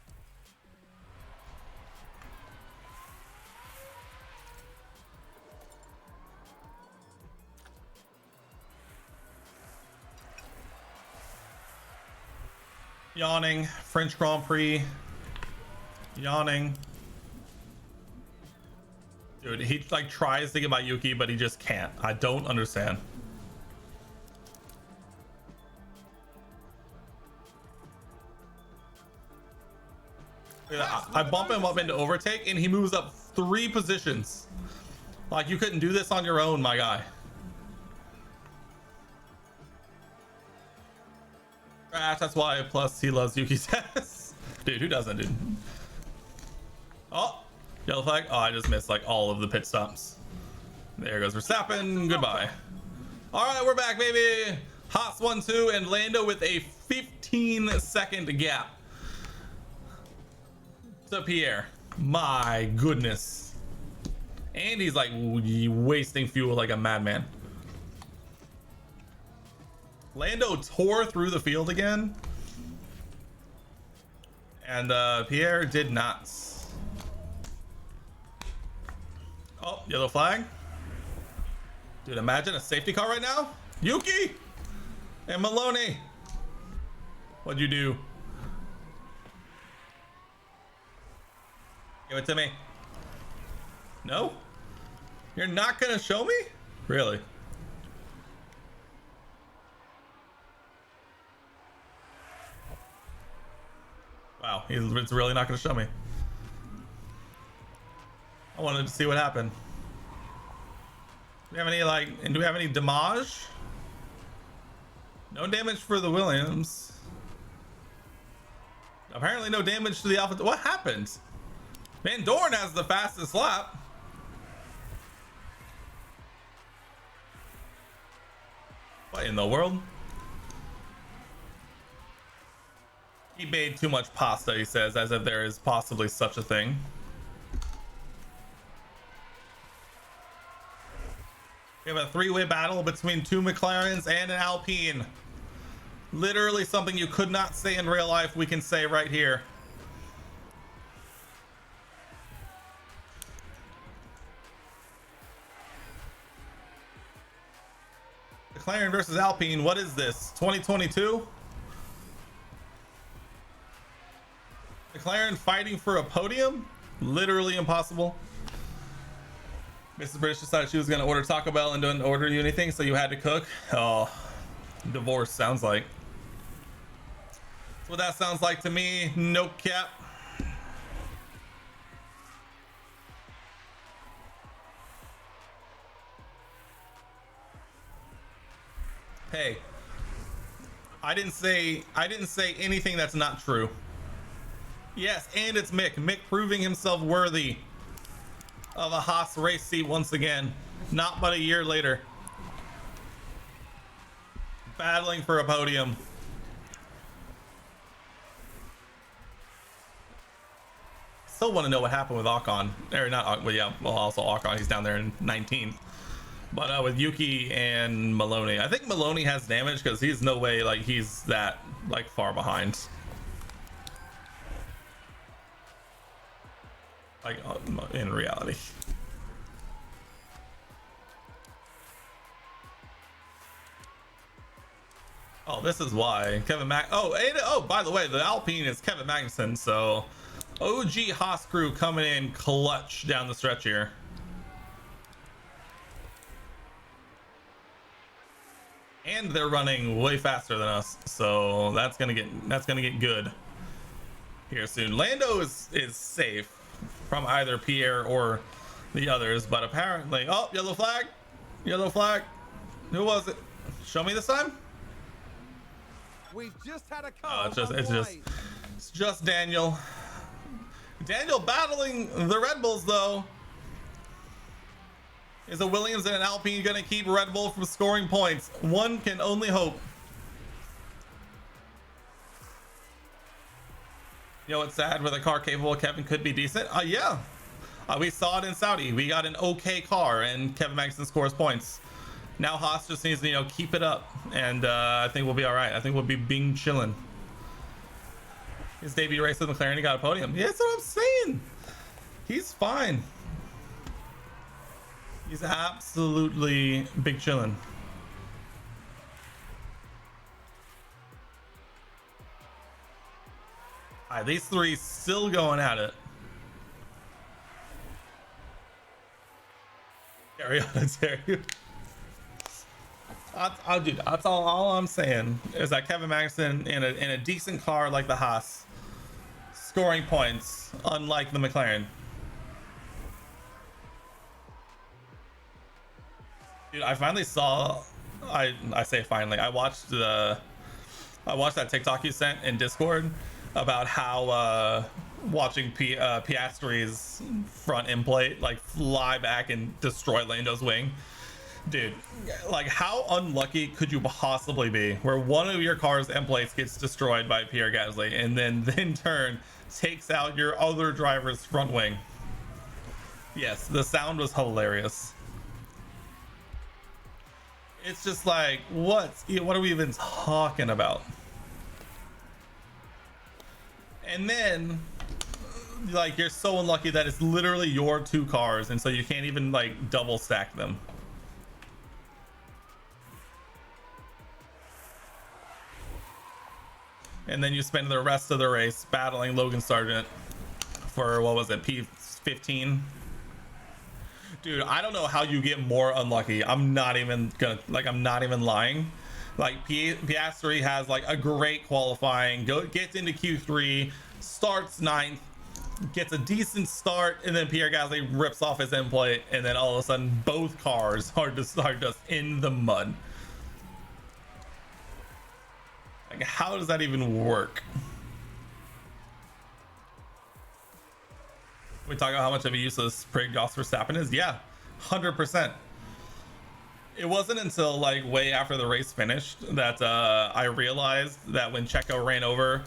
Yawning. French Grand Prix. Yawning. Dude, he like tries to get by Yuki, but he just can't. I don't understand. I bump him up into overtake and he moves up 3 positions. Like, you couldn't do this on your own, my guy. Crash, that's why. Plus, he loves Yuki's ass. Dude, who doesn't, dude? Oh, yellow flag. Oh, I just missed like all of the pit stops. There goes Verstappen. Goodbye. All right, we're back, baby. Haas 1-2 and Lando with a 15-second gap to Pierre. My goodness. And he's like wasting fuel like a madman. Lando tore through the field again. And Pierre did not. Oh, yellow flag. Dude, imagine a safety car right now. Yuki and Maloney. What'd you do? Give it to me. No? You're not gonna show me? Really? Wow, it's really not gonna show me. I wanted to see what happened. Do we have any do we have any damage? No damage for the Williams. Apparently no damage to the Alpha. What happened? Van Dorn has the fastest lap. What in the world? He made too much pasta, he says, as if there is possibly such a thing. We have a three-way battle between two McLarens and an Alpine. Literally something you could not say in real life, we can say right here. McLaren versus Alpine, what is this? 2022? McLaren fighting for a podium? Literally impossible. Mrs. British decided she was going to order Taco Bell and didn't order you anything, so you had to cook. Oh, divorce sounds like. That's what that sounds like to me. No cap. Hey, I didn't say anything that's not true. Yes, and it's Mick. Mick proving himself worthy of a Haas race seat once again. Not but a year later. Battling for a podium. Still want to know what happened with Ocon. Or not, well, yeah, well, also Ocon, he's down there in 19th. But with Yuki and Maloney, I think Maloney has damage because he's no way like he's that like far behind. Like in reality. Oh, this is why Kevin Mac. Oh, by the way, the Alpine is Kevin Magnussen. So OG Haas crew coming in clutch down the stretch here. And they're running way faster than us, so that's gonna get good here soon. Lando is safe from either Pierre or the others, but apparently, oh, yellow flag. Who was it? Show me this time. We've just had a car. It's just Daniel. Daniel battling the Red Bulls though. Is a Williams and an Alpine going to keep Red Bull from scoring points? One can only hope. You know what's sad? With a car capable of Kevin could be decent. Yeah. We saw it in Saudi. We got an okay car and Kevin Magnussen scores points. Now Haas just needs to, keep it up. And I think we'll be all right. I think we'll be being chilling. His debut race with McLaren, he got a podium. Yeah, that's what I'm saying. He's fine. He's absolutely big chillin'. All right, these three still going at it. Carry on, I dare you. Dude, that's all I'm saying is that Kevin Magnussen in a decent car like the Haas, scoring points, unlike the McLaren. Dude, I finally saw. I say finally. I watched that TikTok you sent in Discord about how watching Piastri's front end plate like fly back and destroy Lando's wing. Dude, like how unlucky could you possibly be where one of your car's end plates gets destroyed by Pierre Gasly and then in turn takes out your other driver's front wing? Yes, the sound was hilarious. It's just like, what are we even talking about? And then, like, you're so unlucky that it's literally your two cars, and so you can't even, like, double stack them. And then you spend the rest of the race battling Logan Sargent for, what was it, P15? Dude, I don't know how you get more unlucky. I'm not even lying. Like Piastri has like a great qualifying, gets into Q3, starts 9th, gets a decent start, and then Pierre Gasly rips off his end plate, and then all of a sudden both cars are just in the mud. Like, how does that even work? We talk about how much of a useless prig Jos Verstappen is. Yeah, 100%. It wasn't until like way after the race finished that I realized that when Checo ran over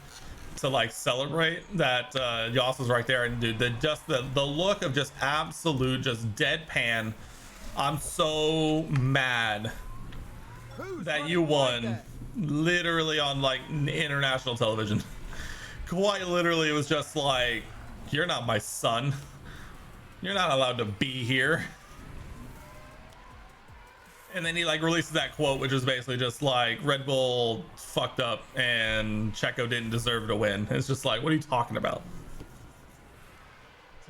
to like celebrate that Jos was right there, and dude, the look of just absolute just deadpan I'm so mad Who's that running you wide won there? literally on like international television. Quite literally, it was just like, you're not my son. You're not allowed to be here. And then he like releases that quote, which is basically just like Red Bull fucked up and Checo didn't deserve to win. It's just like, what are you talking about?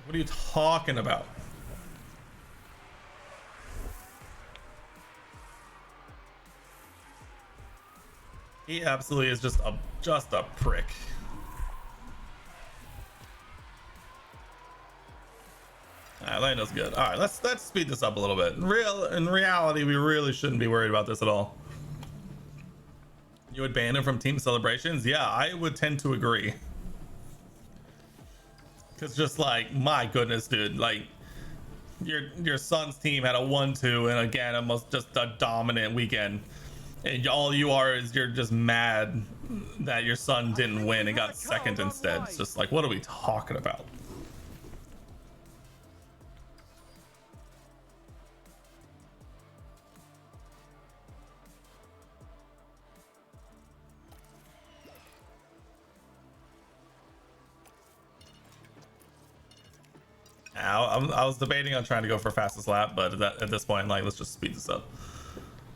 What are you talking about? He absolutely is just a prick. Alright, Lando's good. Alright, let's speed this up a little bit. In reality, we really shouldn't be worried about this at all. You would ban him from team celebrations? Yeah, I would tend to agree. Cause just like, my goodness, dude, like your son's team had a 1-2 and again almost just a dominant weekend. And all you are is you're just mad that your son didn't win and got second instead. It's just like, what are we talking about? I was debating on trying to go for fastest lap, but at this point, like, let's just speed this up.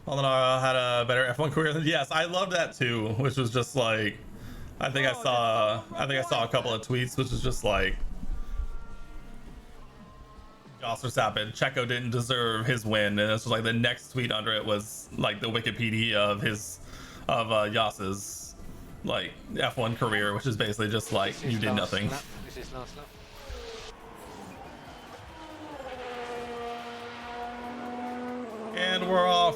Maldonado had a better F1 career. Yes, I loved that too, which was just like, I think I saw a couple of tweets, which was just like, Jos Verstappen, Checo didn't deserve his win, and this was like the next tweet under it was like the Wikipedia of Jos's like F1 career, which is basically just like, you did nothing. This is last lap. And we're off.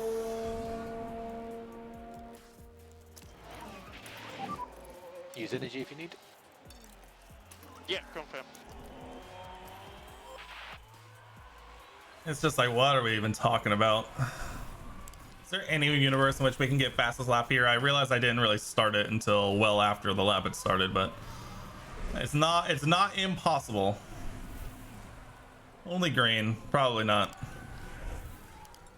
Use energy if you need. Yeah, confirm. It's just like, what are we even talking about? Is there any universe in which we can get fastest lap here? I realized I didn't really start it until well after the lap had started, but it's not impossible. Only green, probably not.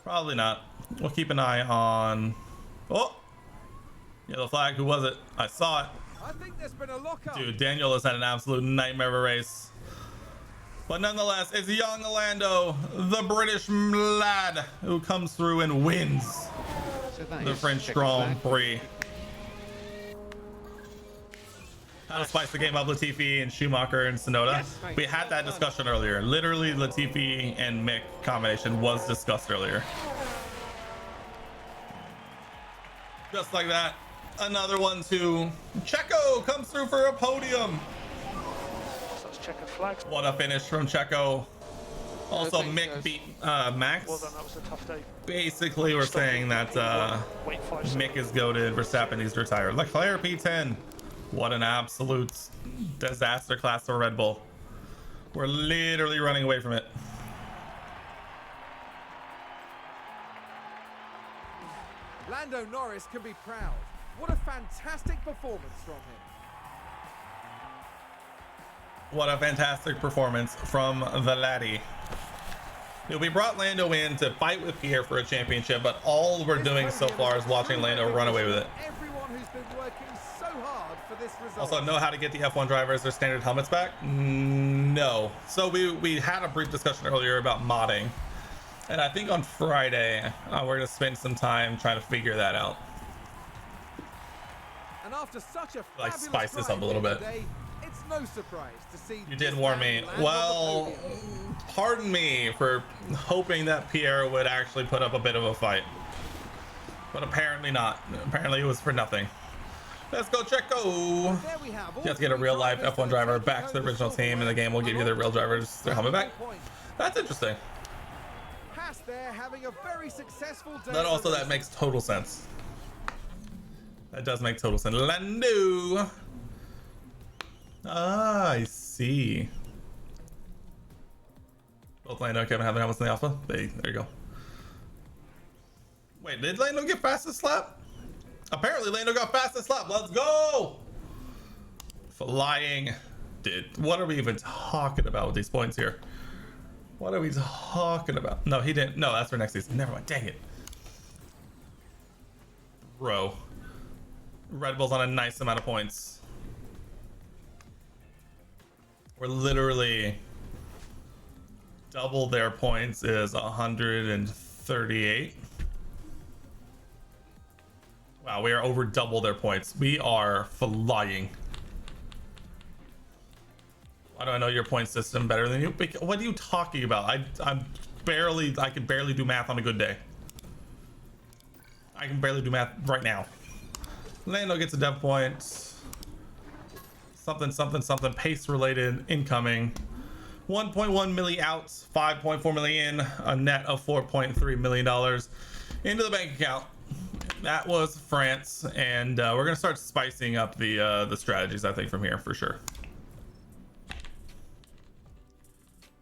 Probably not. We'll keep an eye on. Oh, yellow flag. Who was it? I saw it. I think there's been a lockup. Dude, Daniel has had an absolute nightmare of a race. But nonetheless, it's young Lando, the British lad, who comes through and wins So that the is French second Grand flag. Prix. How to spice the game up, Latifi and Schumacher and Tsunoda. Yes, mate. We had that discussion earlier. Literally, Latifi and Mick combination was discussed earlier. Just like that. Another one too. Checo comes through for a podium. So let's check the flags. What a finish from Checo. Also, thanks, Mick guys. beat Max. Well done, that was a tough day. Basically, we're saying that Wait 5 Mick seconds. is goated. Verstappen needs to retire. Leclerc P10. What an absolute disaster class for Red Bull. We're literally running away from it. Lando Norris can be proud. What a fantastic performance from him. What a fantastic performance from the laddie. We brought Lando in to fight with Pierre for a championship, but all we're doing so far is watching Lando run away with it. Everyone who's been working so hard for this result. Also, know how to get the F1 drivers their standard helmets back? No. So we had a brief discussion earlier about modding, and I think on Friday we're gonna spend some time trying to figure that out. And after such a Like, fabulous spice this up a drive little here bit. today, it's no surprise to see You did this warn man me. land on the Well, podium. pardon me for hoping that Pierre would actually put up a bit of a fight, but apparently not. Apparently it was for nothing. Let's go, Checo. There we have all You have to get a three real life drivers F1 that are driver taking back to the home original team, and the game will give you the real drivers their helmet back. That's interesting. Haas there having a very successful day. That of also, that racing. makes total sense. That does make total sense. Lando. Ah, I see. Both Lando and Kevin have their helmets in the alpha. There you go. Wait, did Lando get fastest lap? Apparently Lando got fastest lap. Let's go! Flying. Dude, what are we even talking about with these points here? What are we talking about? No, he didn't. No, that's for next season. Never mind. Dang it. Bro. Red Bull's on a nice amount of points. We're literally double their points is 138. Wow, we are over double their points. We are flying. Why do I know your point system better than you? What are you talking about? I can barely do math on a good day. I can barely do math right now. Lando gets a dev point. Something pace related incoming. 1.1 milli out, 5.4 million in, a net of $4.3 million into the bank account. That was France, and we're gonna start spicing up the strategies, I think, from here for sure.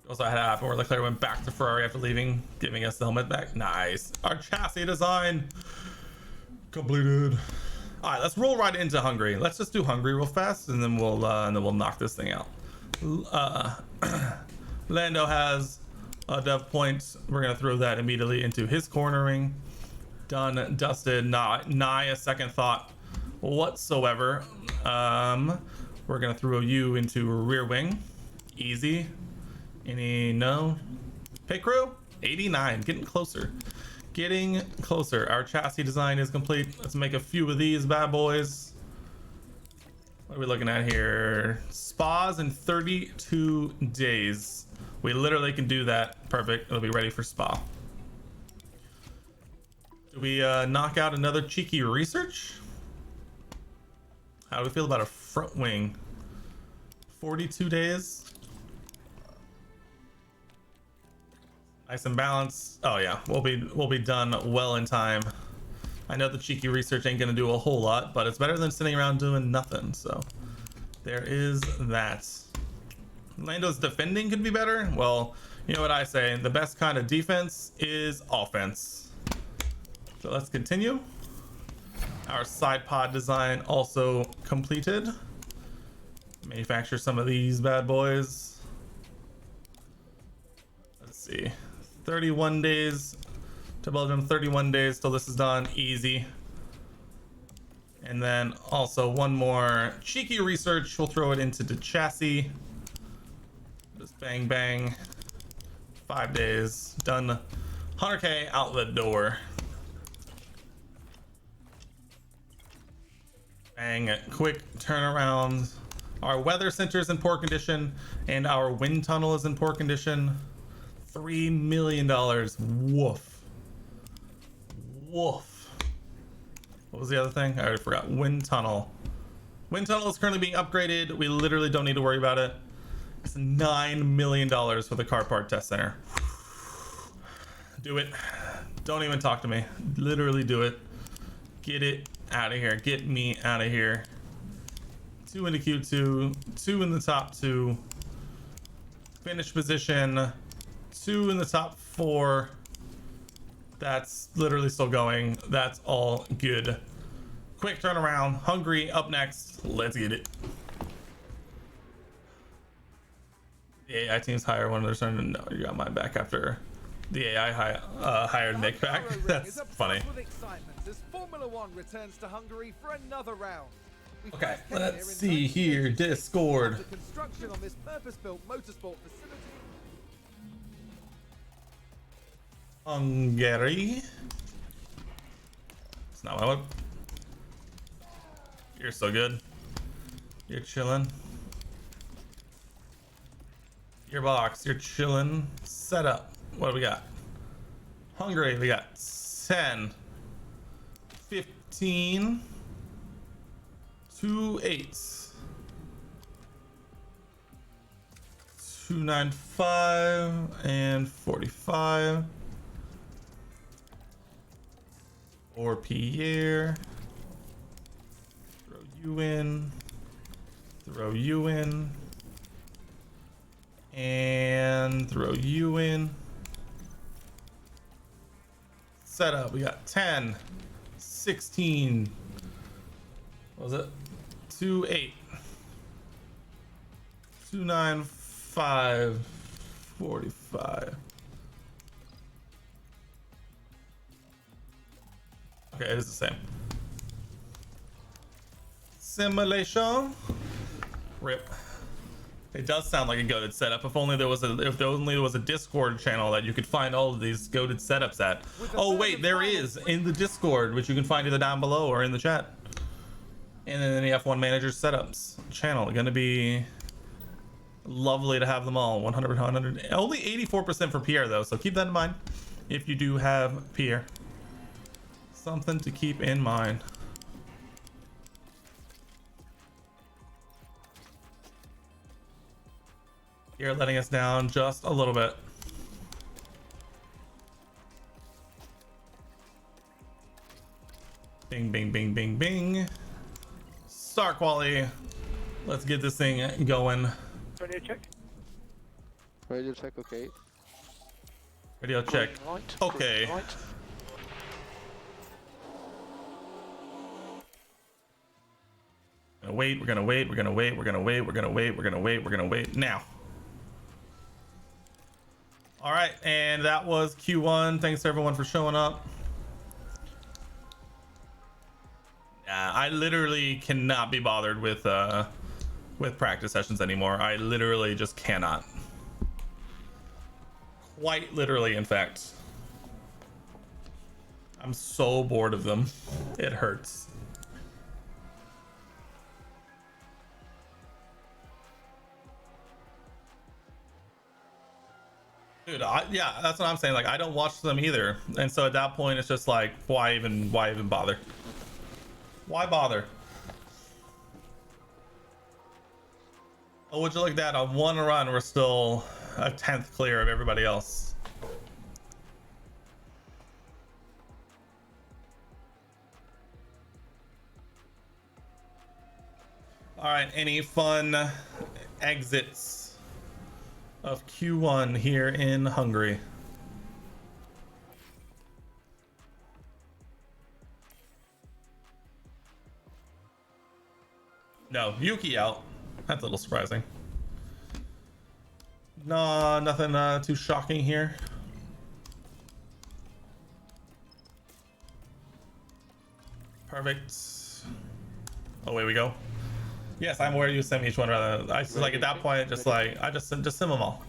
Also had happen where Leclerc went back to Ferrari after leaving, giving us the helmet back. Nice. Our chassis design completed. All right, let's roll right into Hungary. Let's just do Hungary real fast, and then we'll knock this thing out. Lando has a dev point. We're gonna throw that immediately into his cornering. Done, dusted, not nigh a second thought whatsoever. We're gonna throw you into rear wing. Easy. Any no? Pit crew 89, getting closer. Getting closer. Our chassis design is complete. Let's make a few of these bad boys. What are we looking at here? Spas in 32 days. We literally can do that. Perfect. It'll be ready for spa. Do we knock out another cheeky research? How do we feel about a front wing? 42 days. Nice and balanced. Oh yeah, we'll be done well in time. I know the cheeky research ain't gonna do a whole lot, but it's better than sitting around doing nothing. So there is that. Lando's defending could be better. Well, you know what I say, the best kind of defense is offense. So let's continue. Our side pod design also completed. Manufacture some of these bad boys. Let's see. 31 days to Belgium, 31 days till this is done. Easy. And then also one more cheeky research. We'll throw it into the chassis. Just bang bang. 5 days done. 100k out the door. Bang. Quick turnaround. Our weather center is in poor condition and our wind tunnel is in poor condition. $3 million. Woof. Woof. What was the other thing? I already forgot. Wind tunnel. Wind tunnel is currently being upgraded. We literally don't need to worry about it. It's $9 million for the car part test center. Do it. Don't even talk to me. Literally do it. Get it out of here. Get me out of here. 2 into Q2. 2 in the top 2. Finish position. 2 in the top 4. That's literally still going. That's all good. Quick turnaround. Hungary up next. Let's get it. The AI team's hire one of their starting. No, you got mine back after the AI hired Nick back. That's funny. As Formula One returns to Hungary for another round. Okay, let's see here. Discord. The construction on this purpose-built motorsport facility. Hungary. It's not what I want. You're so good. You're chilling. Your box, you're chilling. Set up. What do we got? Hungary, we got 10, 15, 2 8s, 295, and 45. Or Pierre. Throw you in. Throw you in. And throw you in. Set up. We got 10, 16. What was it? 2 8. 295. 45. Okay, it is the same. Simulation. Rip. It does sound like a goated setup. If only there was a Discord channel that you could find all of these goated setups at. Oh wait, there is in the Discord, which you can find either down below or in the chat. And then the F1 Manager setups channel. Gonna be lovely to have them all. 100, 100. Only 84% for Pierre though, so keep that in mind if you do have Pierre. Something to keep in mind. You're letting us down just a little bit. Bing, bing, bing, bing, bing. Start quality. Let's get this thing going. Radio check. Radio check, okay. Radio check. Green light. Okay. Green light. We're gonna wait. We're gonna wait. We're gonna wait. We're gonna wait. We're gonna wait. We're gonna wait now. All right, and that was Q1. Thanks everyone for showing up. I literally cannot be bothered with practice sessions anymore. I literally just cannot. Quite literally, in fact. I'm so bored of them. It hurts. Dude, yeah, that's what I'm saying. Like, I don't watch them either, and so at that point, it's just like, why even bother? Why bother? Oh, would you look at that? On one run, we're still a 10th clear of everybody else. All right, any fun exits of Q1 here in Hungary? No, Yuki out. That's a little surprising. No, nothing too shocking here. Perfect. Away we go. Yes, I'm aware you sent me each one rather than, I just, like at that point, just like, I just sim them all.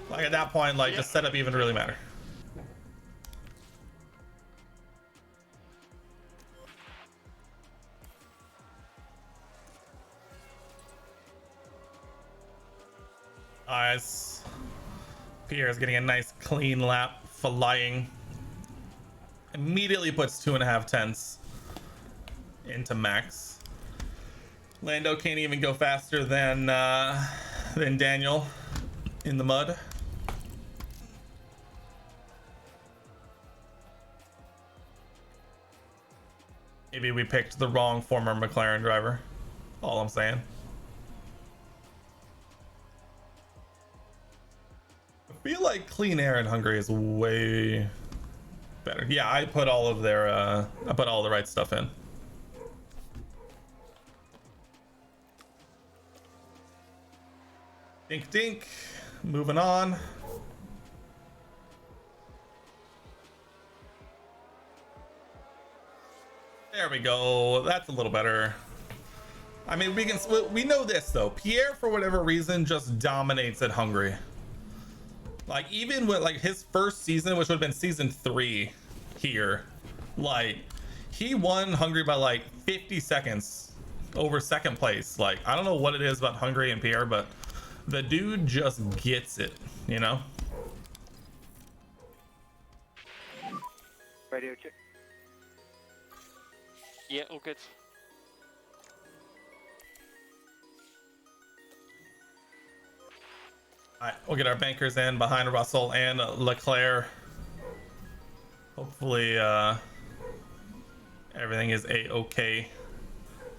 Like at that point, like just setup even really matter. Nice. Pierre is getting a nice clean lap, flying. Immediately puts 2.5 tenths into max. Lando can't even go faster than Daniel in the mud. Maybe we picked the wrong former McLaren driver. All I'm saying. I feel like clean air in Hungary is way better. Yeah, I put all of their I put all the right stuff in. Dink dink. Moving on. There we go. That's a little better. I mean, we know this though. Pierre, for whatever reason, just dominates at Hungary. Like even with like his first season, which would have been season 3 here, like he won Hungary by like 50 seconds over second place. Like I don't know what it is about Hungary and Pierre, but the dude just gets it, you know? Radio check. Yeah, all good. All right, we'll get our bankers in behind Russell and Leclerc. Hopefully everything is a-okay.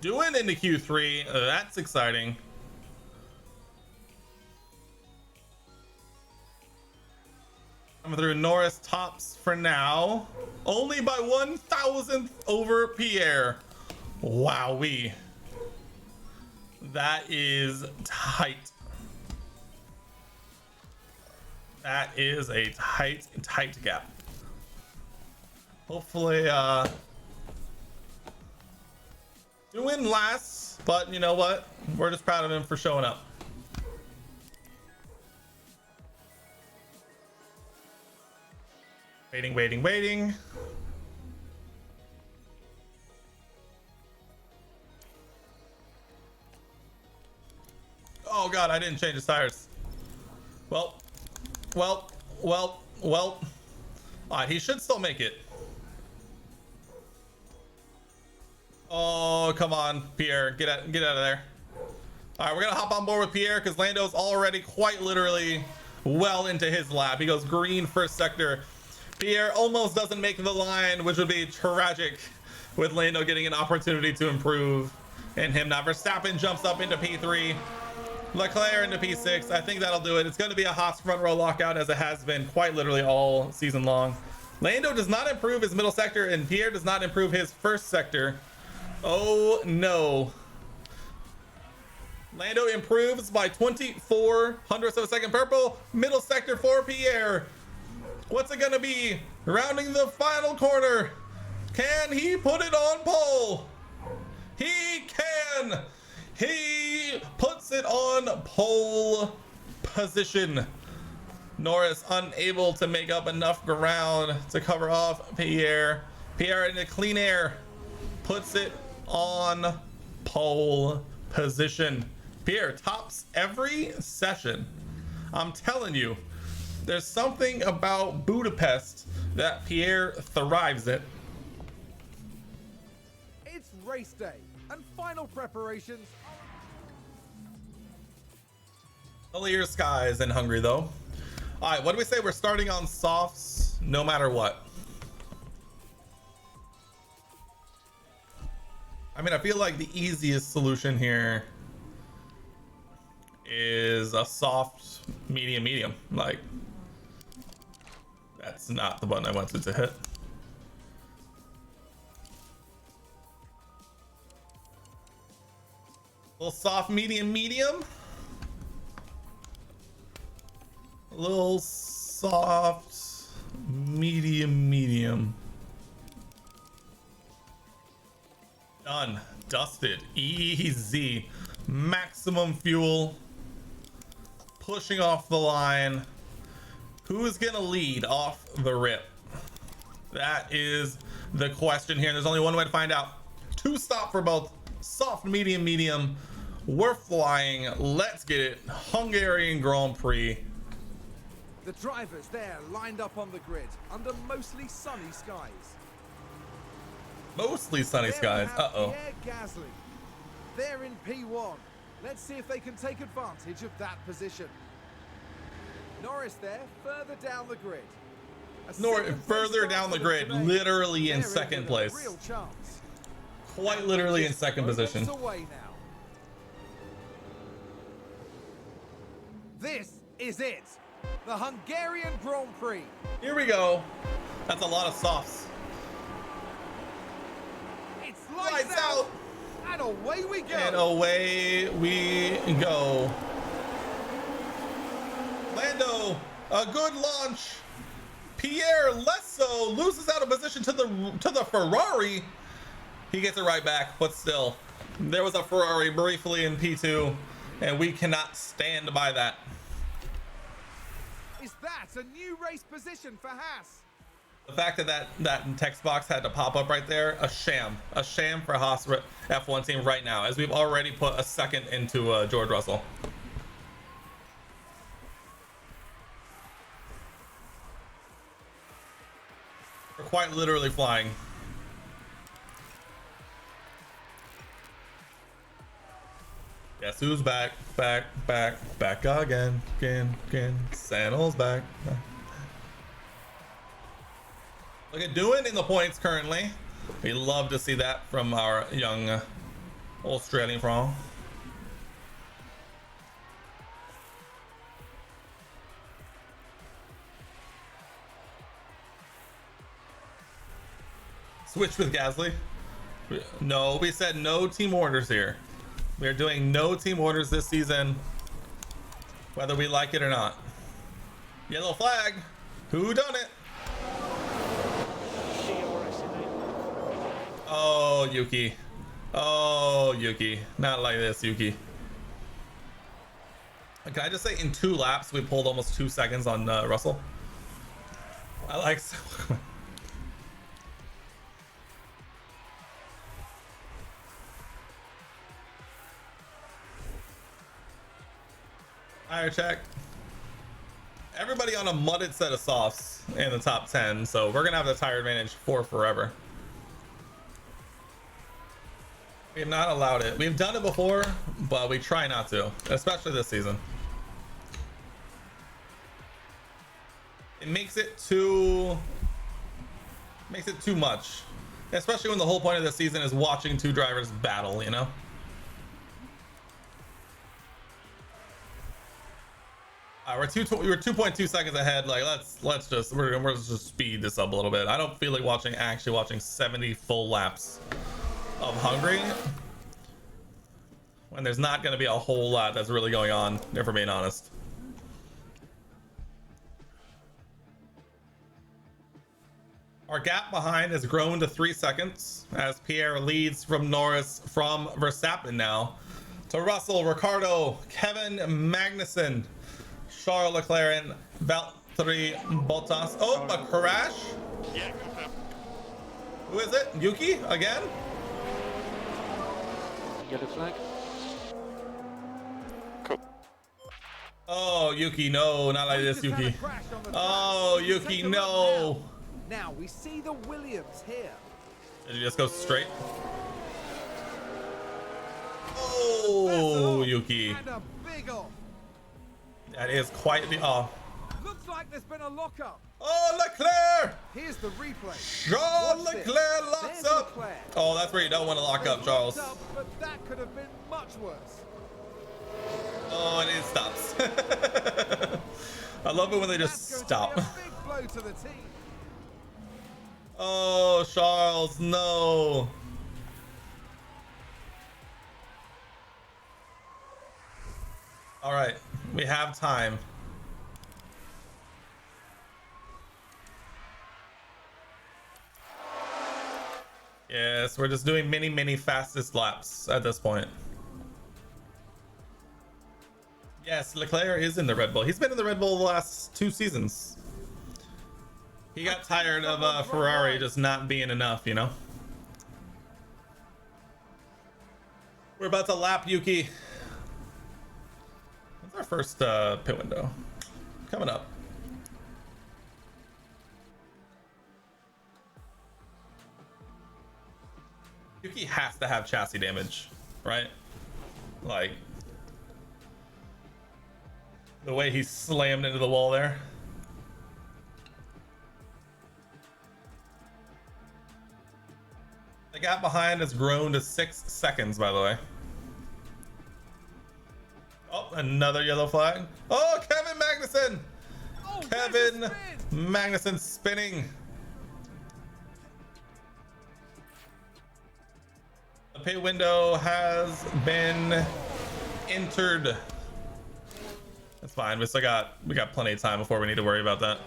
Doing into Q3, that's exciting. Coming through, Norris tops for now. Only by 1,000th over Pierre. Wowee. That is tight. That is a tight gap. Hopefully, doing last, but you know what? We're just proud of him for showing up. Waiting. Oh God, I didn't change his tires. Well. All right, he should still make it. Oh, come on, Pierre, get out of there. All right, we're gonna hop on board with Pierre because Lando's already quite literally well into his lap. He goes green first sector. Pierre almost doesn't make the line, which would be tragic with Lando getting an opportunity to improve and him not. Verstappen jumps up into P3. Leclerc into P6. I think that'll do it. It's going to be a Haas front row lockout as it has been quite literally all season long. Lando does not improve his middle sector and Pierre does not improve his first sector. Oh no. Lando improves by 24 hundredths of a second. Purple middle sector for Pierre. What's it going to be? Rounding the final corner. Can he put it on pole? He can. He puts it on pole position. Norris unable to make up enough ground to cover off Pierre. Pierre into clean air puts it on pole position. Pierre tops every session. I'm telling you, there's something about Budapest that Pierre thrives in. It's race day and final preparations. Clear skies in Hungary though. All right, what do we say? We're starting on softs no matter what. I mean, I feel like the easiest solution here is a soft medium. Like, that's not the button I wanted to hit. A little soft medium. A little soft medium. Done. Dusted. Easy. Maximum fuel. Pushing off the line. Who is gonna lead off the rip? That is the question here. There's only one way to find out. 2 stop for both. Soft, medium. We're flying. Let's get it. Hungarian Grand Prix. The drivers there lined up on the grid under mostly sunny skies. Mostly sunny skies. Uh-oh. Pierre Gasly. They're in P1. Let's see if they can take advantage of that position. Norris there, further down the grid. Further down the grid, literally in second place. Real chance. Quite literally in second position. Away now. This is it. The Hungarian Grand Prix. Here we go. That's a lot of softs. It's lights out. And away we go. And away we go. Lando, a good launch. Pierre less so, loses out of position to the Ferrari. He gets it right back, but still, there was a Ferrari briefly in P2, and we cannot stand by that. Is that a new race position for Haas? The fact that that text box had to pop up right there, a sham for Haas F1 team right now, as we've already put a second into George Russell. We're quite literally flying. Guess who's back again. Sandals back. Look at doing in the points currently. We love to see that from our young Australian from. Switch with Gasly. No, we said no team orders here. We are doing no team orders this season, whether we like it or not. Yellow flag. Who done it? Oh, Yuki. Oh, Yuki. Not like this, Yuki. Can I just say in 2 laps we pulled almost 2 seconds on Russell? I like so Tire check. Everybody on a mudded set of softs in the top 10, so we're gonna have the tire advantage for forever. We have not allowed it. We've done it before, but we try not to, especially this season. It makes it too much, especially when the whole point of the season is watching 2 drivers battle, you know? We're 2.2 seconds ahead. Like let's just we're just speed this up a little bit. I don't feel like actually watching 70 full laps of Hungary when there's not going to be a whole lot that's really going on, if we're being honest. Our gap behind has grown to 3 seconds as Pierre leads from Norris from Verstappen now to Russell, Ricardo, Kevin Magnussen, Charles Leclerc, and Valtteri Bottas. Oh, a crash? Yeah, confirm. Who is it? Yuki again? Yellow flag. Cool. Oh, Yuki, no, not like this, Yuki. Oh, Yuki, no. Now we see the Williams here. Did you just go straight? Oh, Yuki. And a big off. That is quite the off. Looks like there's been a lockup. Oh, Leclerc! Here's the replay. Charles Watch this. Leclerc locks There's up. Leclerc. Oh, that's where you don't want to lock They up, Charles. locked up, but that could have been much worse. Oh, and it stops. I love it when they just That's stop. going to be a big blow to the team. Oh, Charles, no. All right, we have time. Yes, we're just doing mini fastest laps at this point. Yes, Leclerc is in the Red Bull. He's been in the Red Bull the last 2 seasons. He got tired of Ferrari just not being enough, you know? We're about to lap Yuki. What's our first pit window? Coming up. Yuki has to have chassis damage, right? Like, the way he slammed into the wall there. The gap behind has grown to 6 seconds, by the way. Oh, another yellow flag. Oh, Kevin Magnussen! Oh, Kevin there's a spin. Magnussen spinning. The pit window has been entered. That's fine. We got plenty of time before we need to worry about that.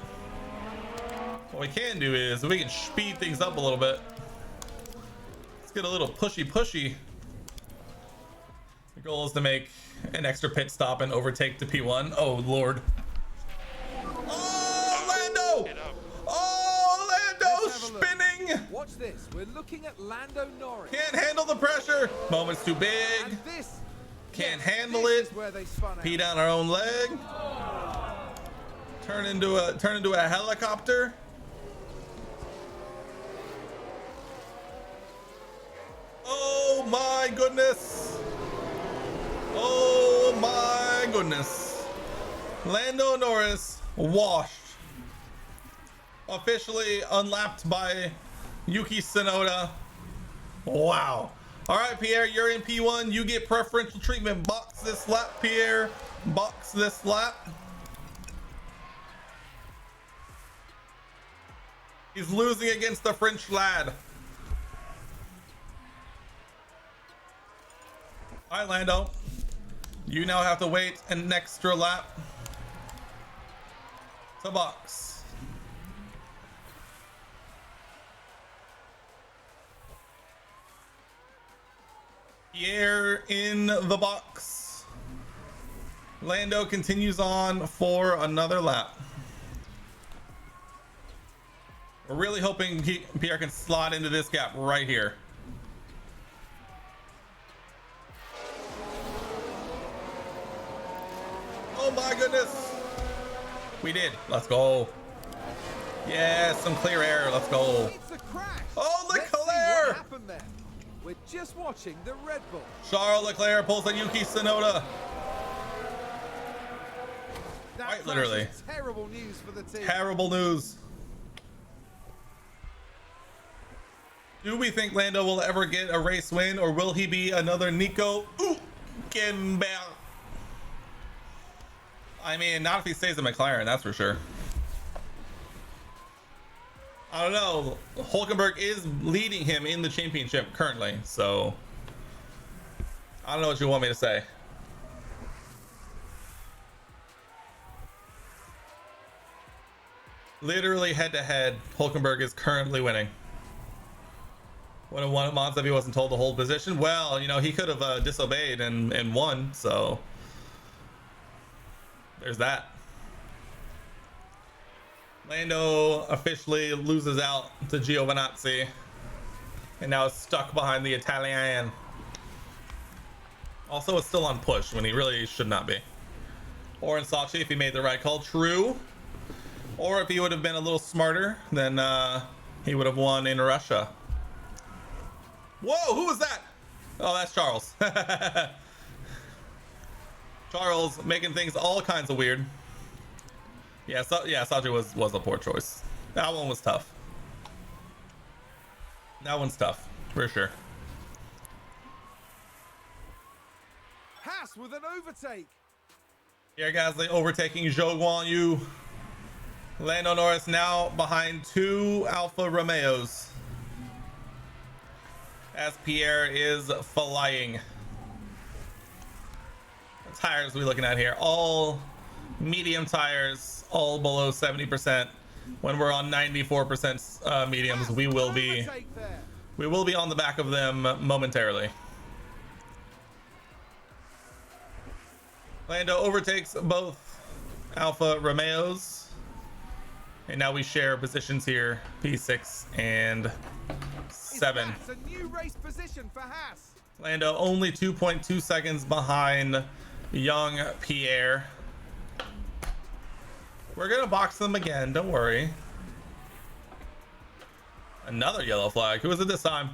What we can do is we can speed things up a little bit. Let's get a little pushy. The goal is to make an extra pit stop and overtake the P1. Oh Lord. Oh, Lando! Oh, Lando spinning! Watch this. We're looking at Lando Norris. Can't handle the pressure. Moment's too big. And this Can't yes, handle this it. is where they spun out. Pee down our own leg. Turn into a helicopter. Oh my goodness. Oh my goodness. Lando Norris washed. Officially unlapped by Yuki Tsunoda. Wow. All right, Pierre, you're in P1. You get preferential treatment. Box this lap, Pierre. Box this lap. He's losing against the French lad. All right, Lando. You now have to wait an extra lap to box. Pierre in the box. Lando continues on for another lap. We're really hoping Pierre can slot into this gap right here. Oh my goodness. We did. Let's go. Yeah, some clear air. Let's go. It's a crash. Oh, Let's see what Leclerc! happened there. We're just watching the Red Bull. Charles Leclerc pulls a Yuki Tsunoda. That Quite crash literally. is terrible news for the team. Terrible news. Do we think Lando will ever get a race win, or will he be another Nico Hülkenberg? I mean, not if he stays in McLaren, that's for sure. I don't know. Hülkenberg is leading him in the championship currently, so I don't know what you want me to say. Literally head to head, Hülkenberg is currently winning. Would have won at Monza if he wasn't told to hold position. Well, you know, he could have disobeyed and won, so there's that. Lando officially loses out to Giovinazzi and now is stuck behind the Italian. Also, it's still on push when he really should not be. Or in Sochi if he made the right call. True. Or if he would have been a little smarter, then he would have won in Russia. Whoa, who was that? Oh, that's Charles. Charles making things all kinds of weird. Yeah, Sochi was a poor choice. That one was tough. That one's tough, for sure. Haas with an overtake. Here, guys, the overtaking Zhou Guan Yu. Lando Norris now behind two Alfa Romeos, as Pierre is flying. What tires are we looking at here? All medium tires, all below 70%. When we're on 94% mediums, we will be on the back of them momentarily. Lando overtakes both Alfa Romeos. And now we share positions here, P6 and 7. It's a new race position for Haas. Lando only 2.2 seconds behind young Pierre. We're gonna box them again, don't worry. Another yellow flag. Who is it this time?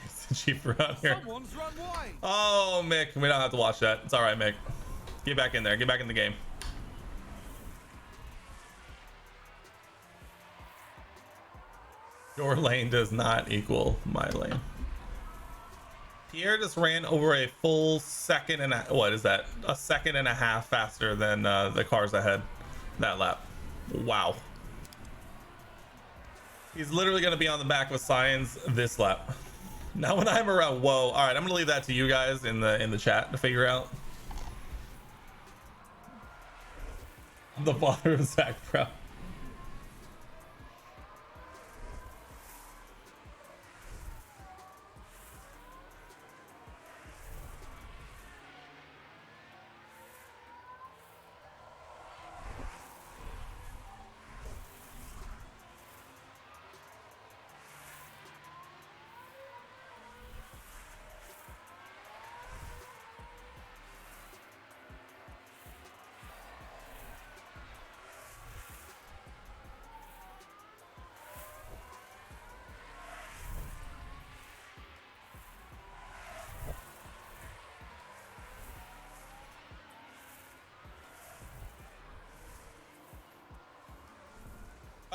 It's the Chief around here. Someone's run wide. Oh, Mick, we don't have to watch that. It's all right, Mick. Get back in there. Get back in the game. Your lane does not equal my lane. Pierre just ran over a full second and what is that? A second and a half faster than the cars ahead that lap. Wow. He's literally going to be on the back with Science this lap. Now when I'm around, whoa. All right, I'm going to leave that to you guys in the chat to figure out. The father of Zach Brown.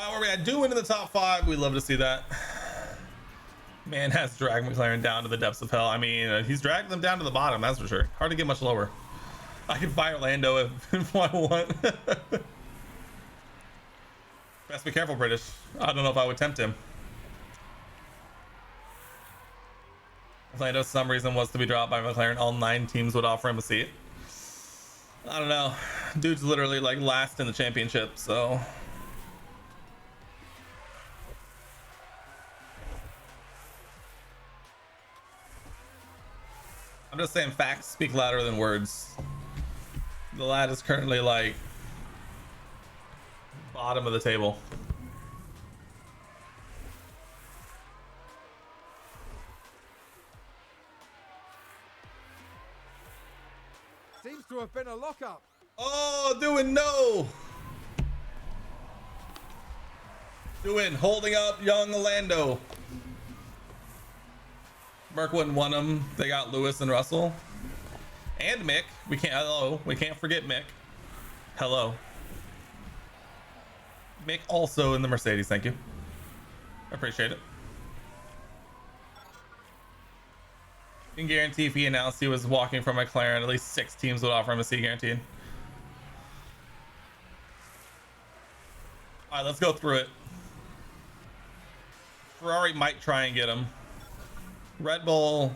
Where we at? Doing in the top 5. We love to see that. Man has dragged McLaren down to the depths of hell. I mean, he's dragged them down to the bottom, that's for sure. Hard to get much lower. I can fire Lando if I want. Best be careful, British. I don't know if I would tempt him. If Lando, for some reason, was to be dropped by McLaren, all 9 teams would offer him a seat. I don't know. Dude's literally like last in the championship, so. I'm just saying facts speak louder than words. The lad is currently like bottom of the table. Seems to have been a lockup. Oh, doing no. Doing holding up young Lando. Merc wouldn't want him. They got Lewis and Russell. And Mick. We can't forget Mick. Hello. Mick also in the Mercedes, thank you. Appreciate it. Can guarantee if he announced he was walking from McLaren, at least 6 teams would offer him a seat guaranteed. All right, let's go through it. Ferrari might try and get him. Red Bull.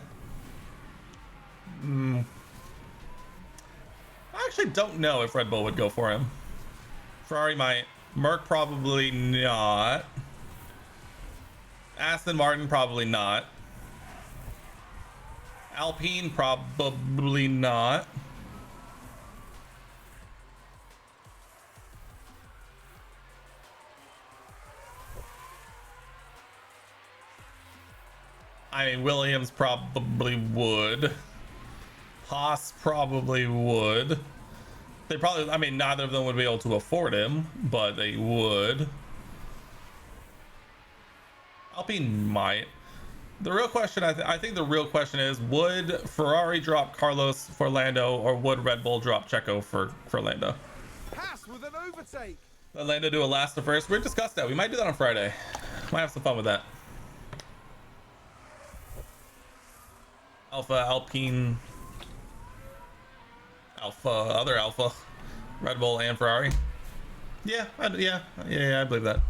I actually don't know if Red Bull would go for him. Ferrari might. Merc probably not. Aston Martin probably not. Alpine probably not. I mean, Williams probably would. Haas probably would. They probably, I mean, neither of them would be able to afford him, but they would. Alpine might. The real question, I think the real question is, would Ferrari drop Carlos for Lando, or would Red Bull drop Checo for Lando? Haas with an overtake. Let Lando do a last to first. We've discussed that. We might do that on Friday. Might have some fun with that. Alpha, Alpine, other Alpha, Red Bull and Ferrari. Yeah, I believe that.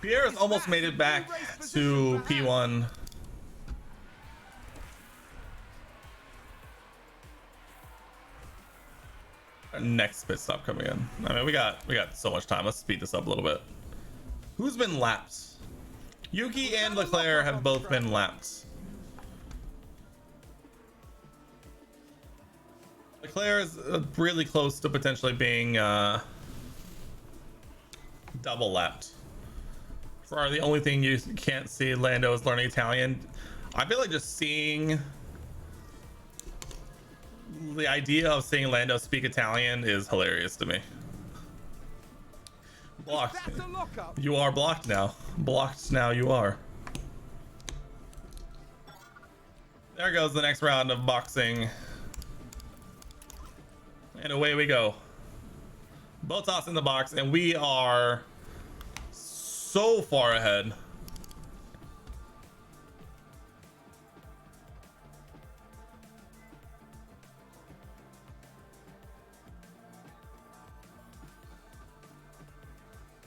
Pierre has almost made it back to P1. Next pit stop coming in. I mean, we got so much time. Let's speed this up a little bit. Who's been lapped? Yuki and Leclerc have both been lapped. Leclerc is really close to potentially being double lapped. For the only thing you can't see Lando is learning Italian. I feel like just seeing the idea of seeing Lando speak Italian is hilarious to me. Blocked. You are blocked now. Blocked now you are. There goes the next round of boxing. And away we go. Bottas in the box, and we are so far ahead.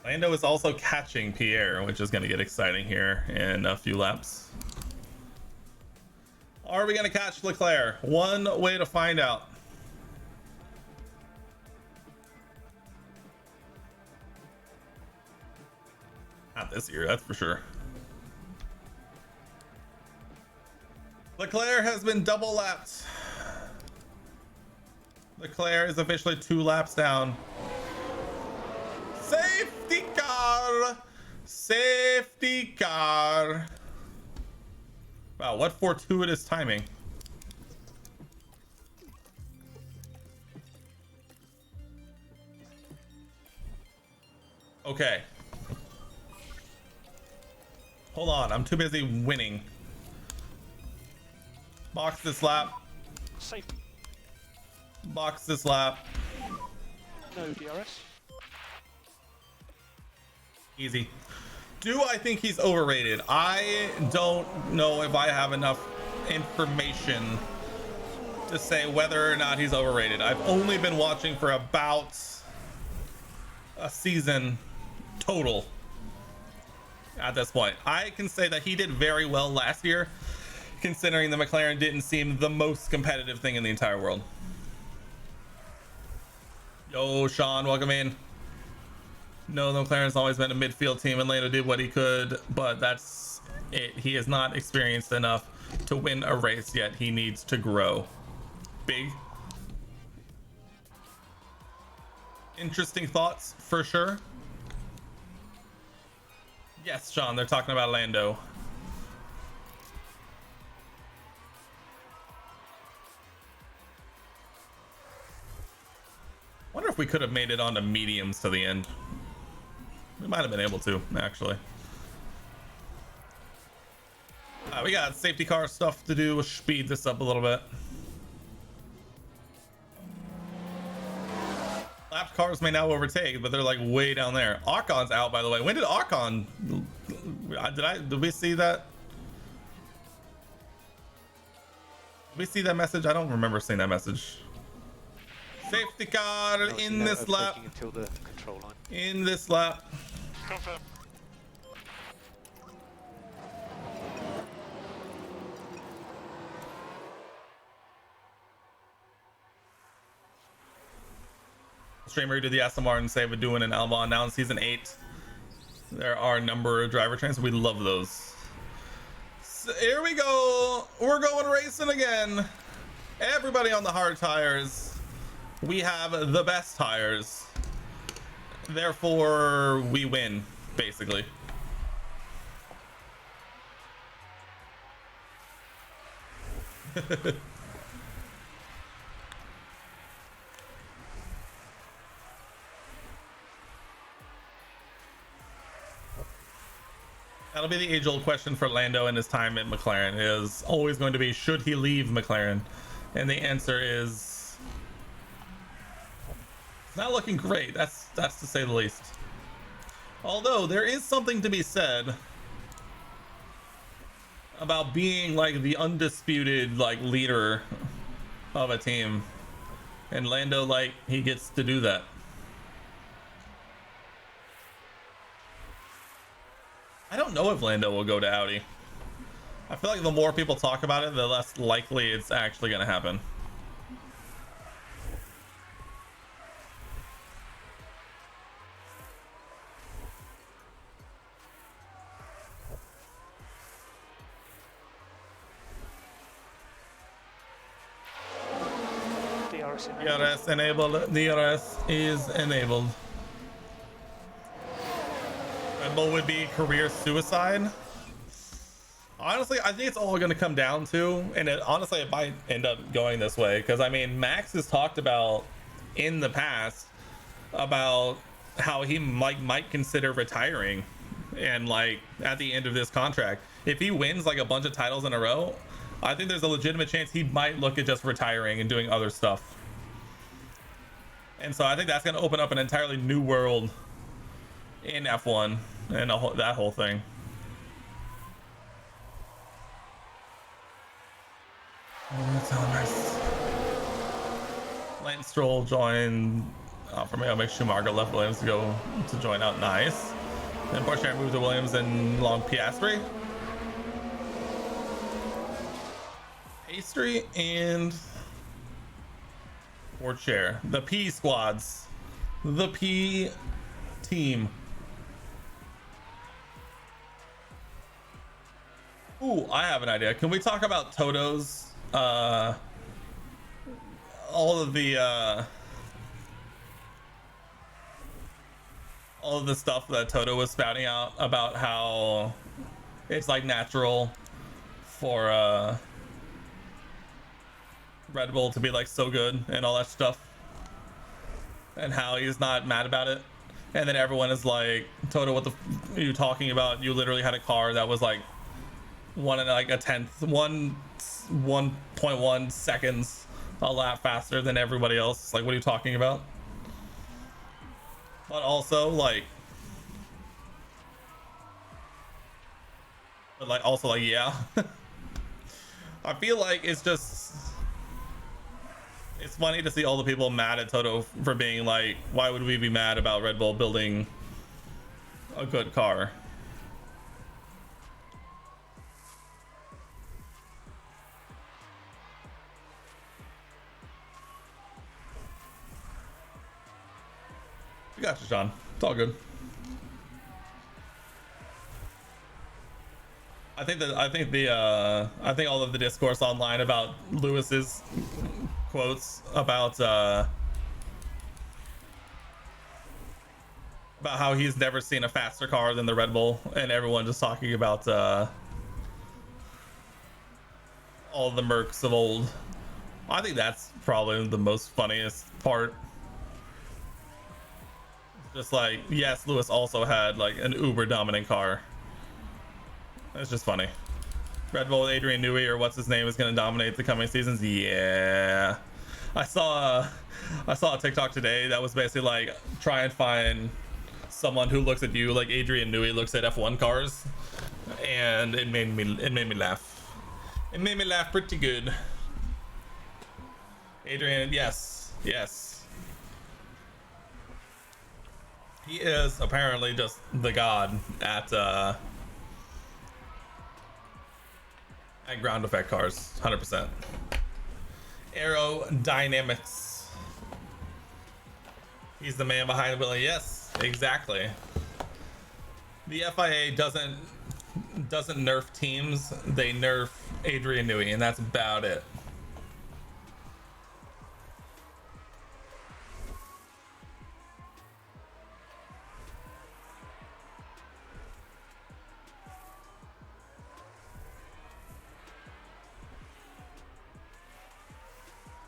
Lando is also catching Pierre, which is going to get exciting here in a few laps. Are we going to catch Leclerc? One way to find out. Not this year, that's for sure. Leclerc has been double lapped. Leclerc is officially 2 laps down. Safety car! Safety car! Wow, what fortuitous timing. Okay. Hold on, I'm too busy winning. Box this lap. Safe. Box this lap. No DRS. Easy. Do I think he's overrated? I don't know if I have enough information to say whether or not he's overrated. I've only been watching for about a season total. at this point. I can say that he did very well last year, considering the McLaren didn't seem the most competitive thing in the entire world. Yo, Sean, welcome in. No, the McLaren's always been a midfield team, and Lando did what he could, but that's it. He is not experienced enough to win a race yet. He needs to grow. Big. Interesting thoughts, for sure. Yes, Sean, they're talking about Lando. Wonder if we could have made it onto mediums to the end. We might have been able to, actually. We got safety car stuff to do. We'll speed this up a little bit. Lap cars may now overtake, but they're like way down there. Ocon's out, by the way. When did Ocon? Did we see that? Did we see that message? I don't remember seeing that message. Safety car in this lap. Until the control line. In this lap. Confirm. Streamer did the Aston Martin save with doing an Albon. Now in season 8, there are a number of driver trains. We love those. So here we go. We're going racing again. Everybody on the hard tires. We have the best tires. Therefore, we win, basically. That'll be the age-old question for Lando and his time at McLaren. Is always going to be, should he leave McLaren? And the answer is not looking great. That's to say the least. Although there is something to be said about being like the undisputed like leader of a team, and Lando, like, he gets to do that. I don't know if Lando will go to Audi. I feel like the more people talk about it, the less likely it's actually going to happen. DRS enabled. DRS is enabled. Red Bull would be career suicide. Honestly, I think it's all going to come down to, and honestly, it might end up going this way, because I mean, Max has talked about in the past about how he might consider retiring, and like at the end of this contract, if he wins like a bunch of titles in a row, I think there's a legitimate chance he might look at just retiring and doing other stuff. And so I think that's going to open up an entirely new world in F1 and that whole thing. Lance Stroll joined Alfa Romeo, makes Schumacher left Williams to go to join out. Nice. Then Porsche moved to Williams and long Piastri. Piastri and Porsche. The P squads. The P team. Ooh, I have an idea. Can we talk about Toto's all of the stuff that Toto was spouting out about how it's like natural for Red Bull to be like so good and all that stuff, and how he's not mad about it. And then everyone is like, Toto, what the are you talking about? You literally had a car that was like 1.1 seconds a lap faster than everybody else. Like, what are you talking about? But also like yeah. I feel like it's funny to see all the people mad at Toto for being like, why would we be mad about Red Bull building a good car? You got you, Sean. It's all good. I think all of the discourse online about Lewis's quotes about how he's never seen a faster car than the Red Bull, and everyone just talking about all the Mercs of old. I think that's probably the most funniest part. Just like, yes, Lewis also had like an uber dominant car. It's just funny. Red Bull Adrian Newey or what's his name is going to dominate the coming seasons. Yeah, I saw a TikTok today that was basically like, try and find someone who looks at you like Adrian Newey looks at F1 cars, and it made me laugh. It made me laugh pretty good. Adrian, yes. He is apparently just the god at ground effect cars, 100%. Aerodynamics. He's the man behind the wheel. Yes, exactly. The FIA doesn't nerf teams. They nerf Adrian Newey, and that's about it.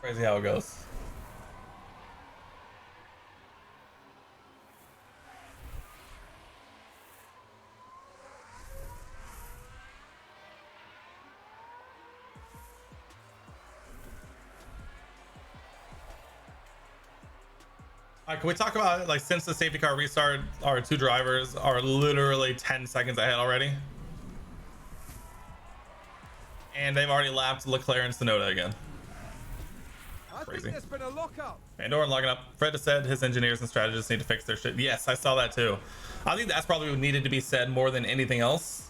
Crazy how it goes. Can we talk about, like, since the safety car restart, our two drivers are literally 10 seconds ahead already, and they've already lapped Leclerc and Tsunoda again. I Crazy. think there's been a lockup. And Doran locking up. Fred has said his engineers and strategists need to fix their shit. Yes, I saw that too. I think that's probably what needed to be said more than anything else.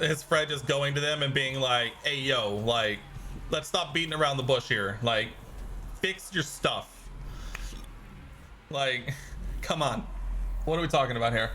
His Fred just going to them and being like, hey, yo, like, let's stop beating around the bush here. Like, fix your stuff. Like, come on. What are we talking about here?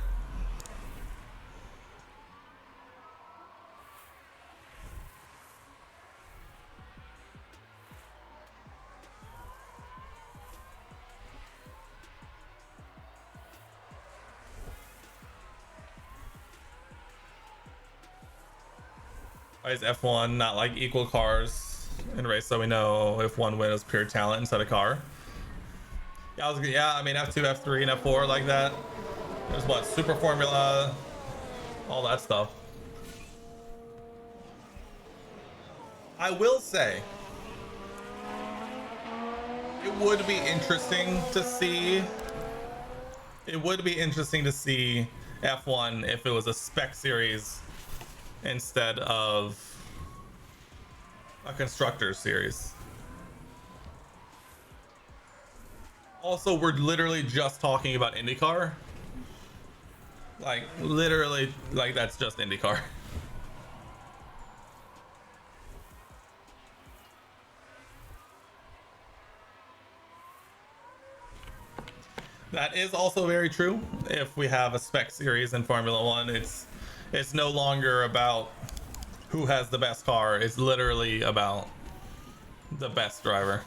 Why is F1 not like equal cars in race, so we know if one win is pure talent instead of car? Yeah, I mean F2, F3, and F4 like that. There's what, Super Formula, all that stuff. I will say, it would be interesting to see. It would be interesting to see F1 if it was a spec series instead of a constructors series. Also, we're literally just talking about IndyCar. Like, literally, like, that's just IndyCar. That is also very true. If we have a spec series in Formula One, it's no longer about who has the best car. It's literally about the best driver.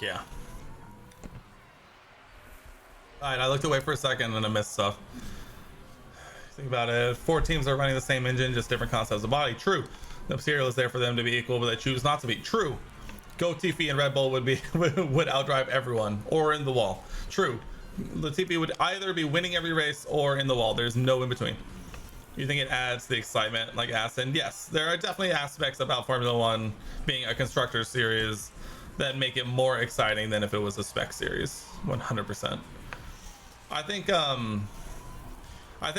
Yeah. All right, I looked away for a second and I missed stuff. Think about it. 4 teams are running the same engine, just different concepts of body. True. The material is there for them to be equal, but they choose not to be. True. Latifi and Red Bull would outdrive everyone, or in the wall. True. Latifi would either be winning every race or in the wall. There's no in between. You think it adds the excitement like Aston? Yes, there are definitely aspects about Formula One being a constructor series that make it more exciting than if it was a spec series. 100%. I think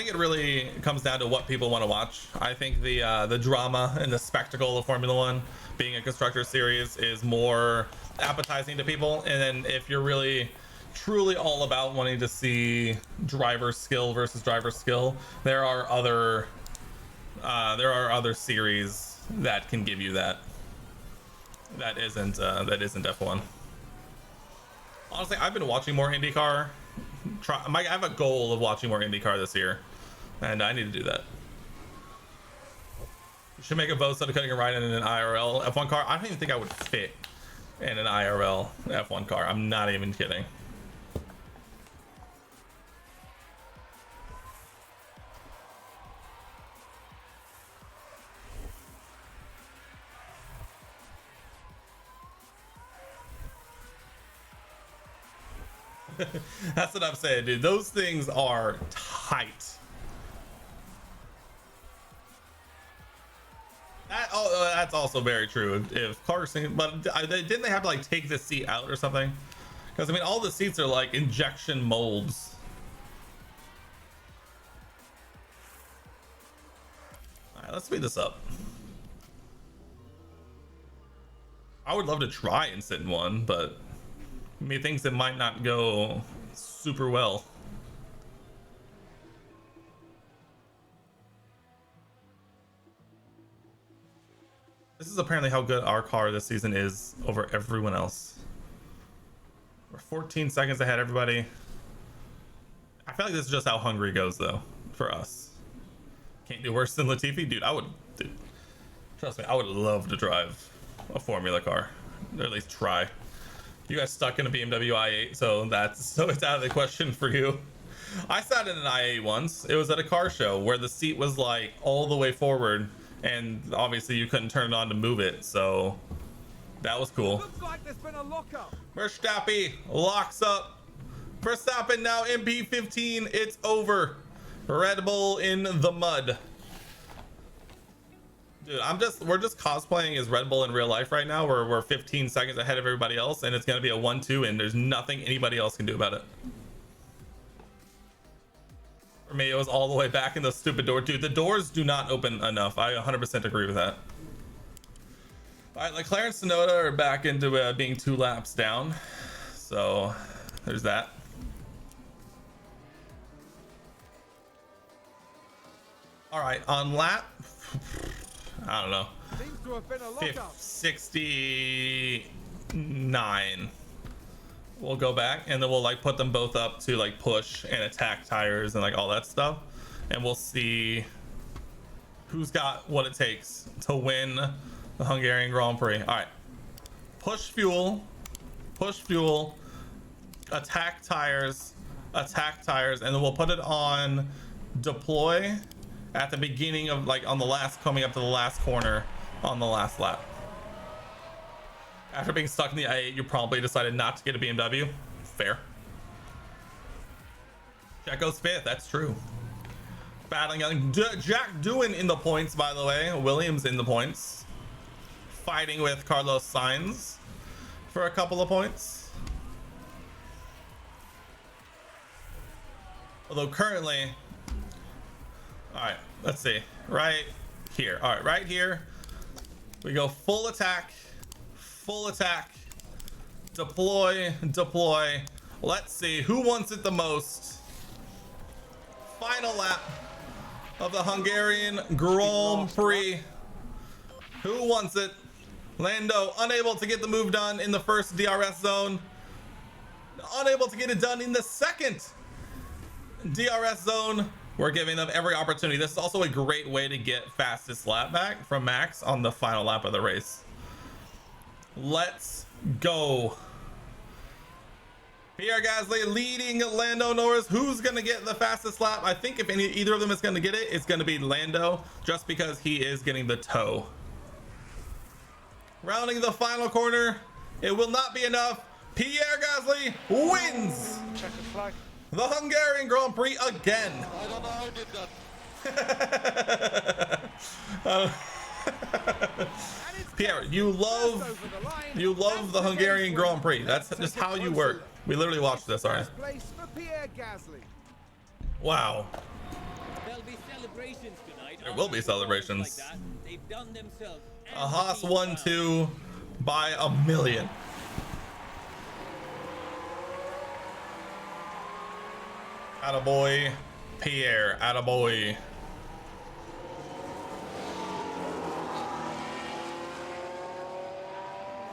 it really comes down to what people want to watch. I think the drama and the spectacle of Formula One being a constructor series is more appetizing to people. And then if you're really truly all about wanting to see driver skill versus driver skill, there are other series that can give you that. That isn't F1. Honestly, I've been watching more IndyCar. I have a goal of watching more IndyCar this year, and I need to do that. You should make a vote instead of cutting a ride in an IRL F1 car. I don't even think I would fit in an IRL F1 car. I'm not even kidding. That's what I'm saying, dude. Those things are tight. That's also very true. If cars, but didn't they have to like take the seat out or something? Because I mean, all the seats are like injection molds. All right, let's speed this up. I would love to try and sit in one, but methinks it might not go super well. This is apparently how good our car this season is over everyone else. We're 14 seconds ahead, everybody. I feel like this is just how Hungary goes, though, for us. Can't do worse than Latifi, dude. Dude, trust me, I would love to drive a Formula car, or at least try. You guys stuck in a BMW i8, so it's out of the question for you. I sat in an i8 once. It was at a car show where the seat was like all the way forward, and obviously you couldn't turn it on to move it, so that was cool. Looks like there's been a lockup. Verstappen locks up. Verstappen now MP15. It's over. Red Bull in the mud. Dude, we're just cosplaying as Red Bull in real life right now. We're 15 seconds ahead of everybody else, and it's gonna be a 1-2, and there's nothing anybody else can do about it. For me, it was all the way back in the stupid door. Dude, the doors do not open enough. I 100% agree with that. All right, Leclerc and Tsunoda are back into being 2 laps down, so there's that. All right, on lap, I don't know, Seems to have been a lockup. 69. We'll go back and then we'll like put them both up to like push and attack tires and like all that stuff, and we'll see who's got what it takes to win the Hungarian Grand Prix. All right, push fuel, attack tires, and then we'll put it on deploy at the beginning of like on the last, coming up to the last corner on the last lap. After being stuck in the i8, you probably decided not to get a BMW. Fair. Checo's 5th, that's true. Battling on Jack Doohan in the points, by the way. Williams in the points. Fighting with Carlos Sainz for a couple of points. Although currently, all right, let's see, right here. All right, right here, we go full attack, deploy. Let's see who wants it the most. Final lap of the Hungarian Grand Prix. Who wants it? Lando unable to get the move done in the first DRS zone, unable to get it done in the second DRS zone. We're giving them every opportunity. This is also a great way to get fastest lap back from Max on the final lap of the race. Let's go. Pierre Gasly leading Lando Norris. Who's going to get the fastest lap? I think if either of them is going to get it, it's going to be Lando, just because he is getting the toe. Rounding the final corner, it will not be enough. Pierre Gasly wins Checker flag. the Hungarian Grand Prix again. I don't know how I did that. Pierre, you love the Hungarian Grand Prix. That's just how you work. We literally watched this, alright. Place for Pierre Gasly. Wow. There'll be celebrations tonight. There will be celebrations. Like that. They've done themselves. A Haas 1-2 by a million. Attaboy, Pierre, attaboy.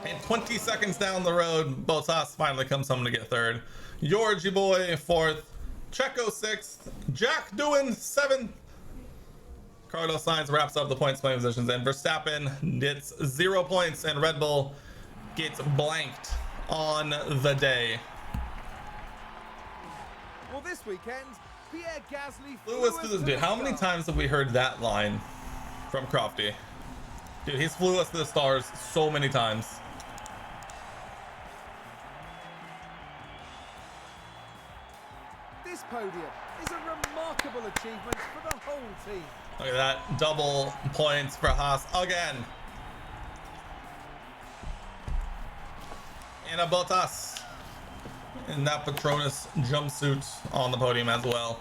And 20 seconds down the road, Bottas finally comes home to get third. Georgie boy fourth, Checo sixth, Jack doing seventh. Carlos Sainz wraps up the points playing positions, and Verstappen gets 0 points, and Red Bull gets blanked on the day. Well, this weekend, Pierre Gasly Flew us to the dude. How many times have we heard that line from Crofty? Dude, he's flew us to the stars so many times. This podium is a remarkable achievement for the whole team. Look at that, double points for Haas again. And a Bottas in that Patronus jumpsuit on the podium as well.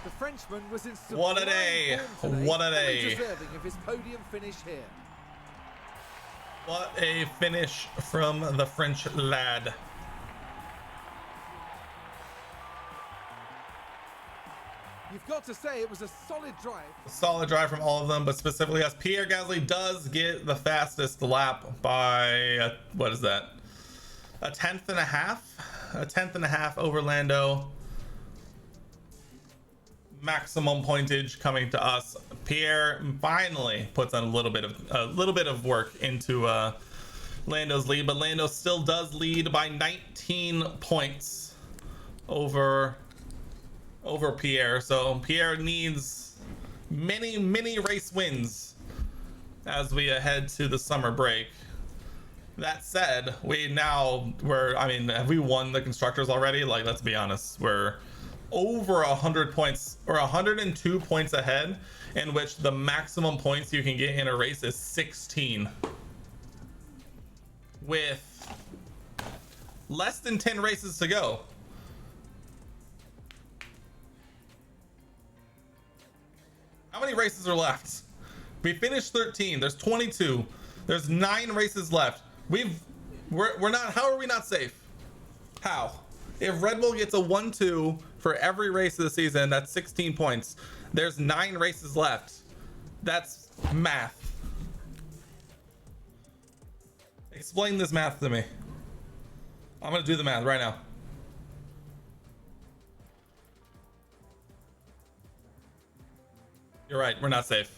The Frenchman was in What a day. form today, What a fully day. deserving of his podium finish here. What a finish from the French lad. You've got to say it was a solid drive. Solid drive from all of them, but specifically as Pierre Gasly does get the fastest lap by, what is that? A tenth and a half? A tenth and a half over Lando. Maximum pointage coming to us. Pierre finally puts on a little bit of work into Lando's lead, but Lando still does lead by 19 points over Pierre. So Pierre needs many race wins as we head to the summer break. That said, have we won the constructors already? Like, let's be honest, we're over 100 points or 102 points ahead, in which the maximum points you can get in a race is 16, with less than 10 races to go. How many races are left? We finished 13. There's 22. There's 9 races left. We're not. How are we not safe? How? If Red Bull gets a 1-2 for every race of the season, that's 16 points. There's 9 races left. That's math. Explain this math to me. I'm gonna do the math right now. You're right, we're not safe.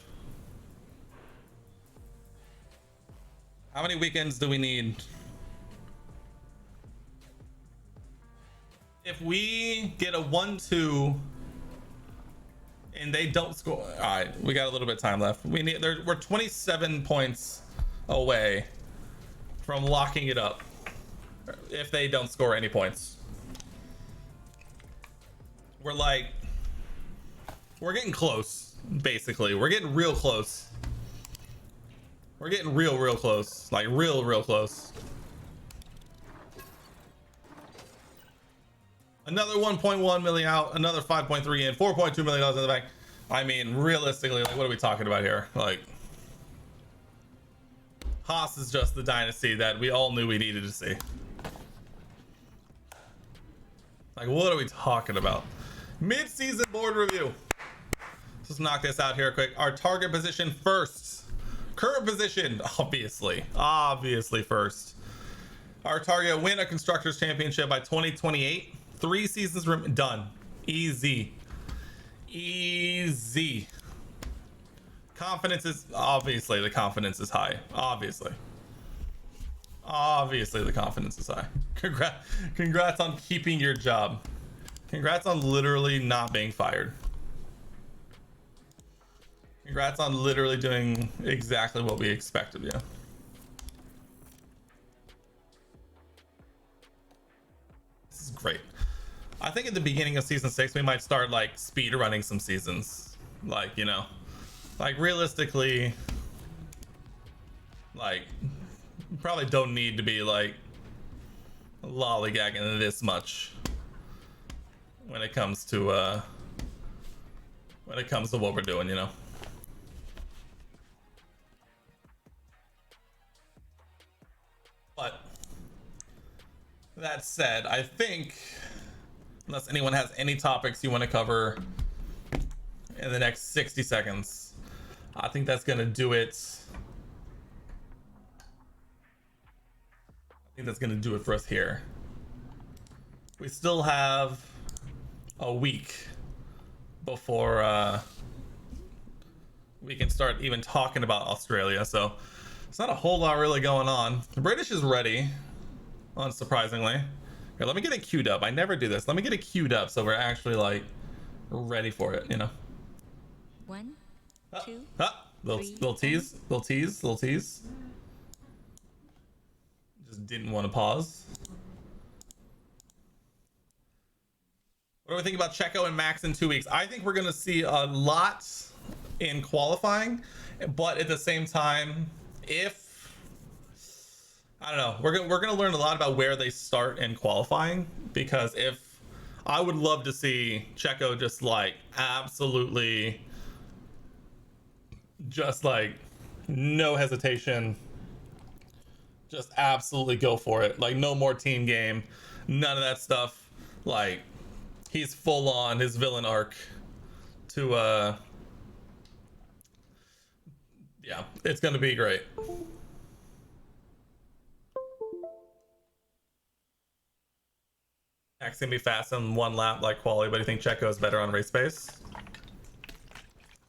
How many weekends do we need? If we get a 1-2 and they don't score, all right, we got a little bit of time left. We're 27 points away from locking it up if they don't score any points. We're getting close, basically. We're getting real close. We're getting real close. Like real close. Another 1.1 million out, another 5.3 in, $4.2 million in the bank. I mean, realistically, like, what are we talking about here? Like, Haas is just the dynasty that we all knew we needed to see. Like, what are we talking about? Mid-season board review. Let's knock this out here quick. Our target position first. Current position, obviously first. Our target, win a Constructors Championship by 2028. 3 seasons done. Easy. Confidence is, obviously the confidence is high. Obviously. Obviously, the confidence is high. Congrats on keeping your job. Congrats on literally not being fired. Congrats on literally doing exactly what we expect of you. This is great. I think at the beginning of season 6, we might start like speed running some seasons. Like, you know, like realistically, like you probably don't need to be like lollygagging this much when it comes to what we're doing, you know. But that said, I think unless anyone has any topics you want to cover in the next 60 seconds, I think that's gonna do it. I think that's gonna do it for us here. We still have a week before we can start even talking about Australia, so it's not a whole lot really going on. The British is ready, unsurprisingly. Here, let me get it queued up. I never do this. Let me get it queued up so we're actually like ready for it, you know. 1, 2, little tease. Just didn't want to pause. What do we think about Checo and Max in 2 weeks? I think we're going to see a lot in qualifying, but at the same time, I don't know, we're going to learn a lot about where they start in qualifying, because if I would love to see Checo just like absolutely just like no hesitation, just absolutely go for it, like no more team game, none of that stuff. Like he's full on his villain arc to yeah, it's gonna be great. Max gonna be fast on one lap like quality, but you think Checo is better on race pace?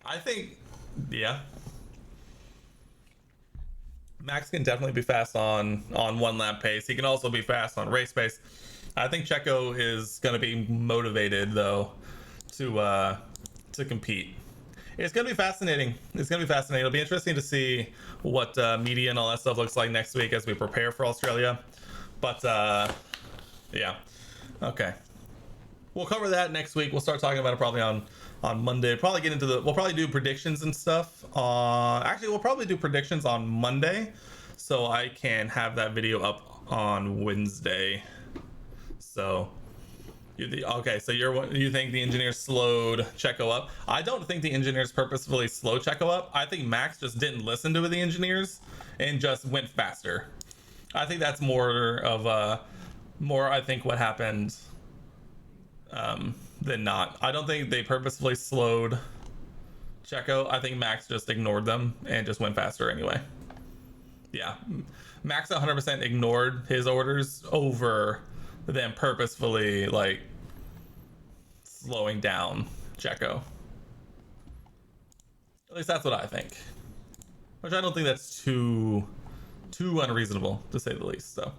I think, yeah. Max can definitely be fast on one lap pace. He can also be fast on race pace. I think Checo is gonna be motivated though to compete. It's gonna be fascinating. It'll be interesting to see what media and all that stuff looks like next week as we prepare for Australia. But yeah. Okay, we'll cover that next week. We'll start talking about it probably on Monday. Probably get into we'll probably do predictions and stuff. Actually, we'll probably do predictions on Monday, so I can have that video up on Wednesday. So okay, so you think the engineers slowed Checo up? I don't think the engineers purposefully slowed Checo up. I think Max just didn't listen to the engineers and just went faster. I think that's more I think what happened than not. I don't think they purposefully slowed Checo. I think Max just ignored them and just went faster anyway. Yeah, Max 100% ignored his orders over them purposefully like slowing down Checo. At least that's what I think, which I don't think that's too unreasonable to say the least. So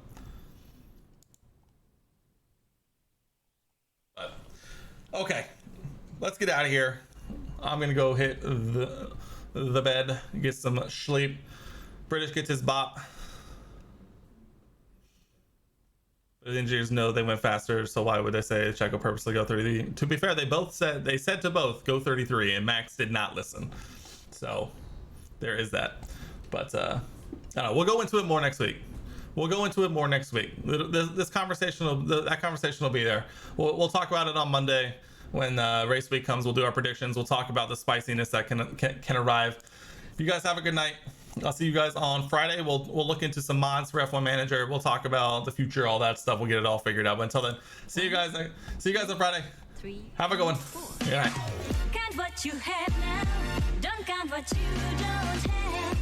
okay, let's get out of here. I'm gonna go hit the bed, get some sleep. British gets his bop. The engineers know they went faster, so why would they say Checo purposely go 33? To be fair, they said to both go 33, and Max did not listen. So there is that. But I don't know. We'll go into it more next week. This conversation, that conversation will be there. We'll talk about it on Monday when race week comes. We'll do our predictions. We'll talk about the spiciness that can arrive. You guys have a good night. I'll see you guys on Friday. We'll look into some mods for F1 Manager. We'll talk about the future, all that stuff. We'll get it all figured out. But until then, see you guys on Friday. 3, Have a good one. 4. Good night. Count what you have now. Don't count what you don't have.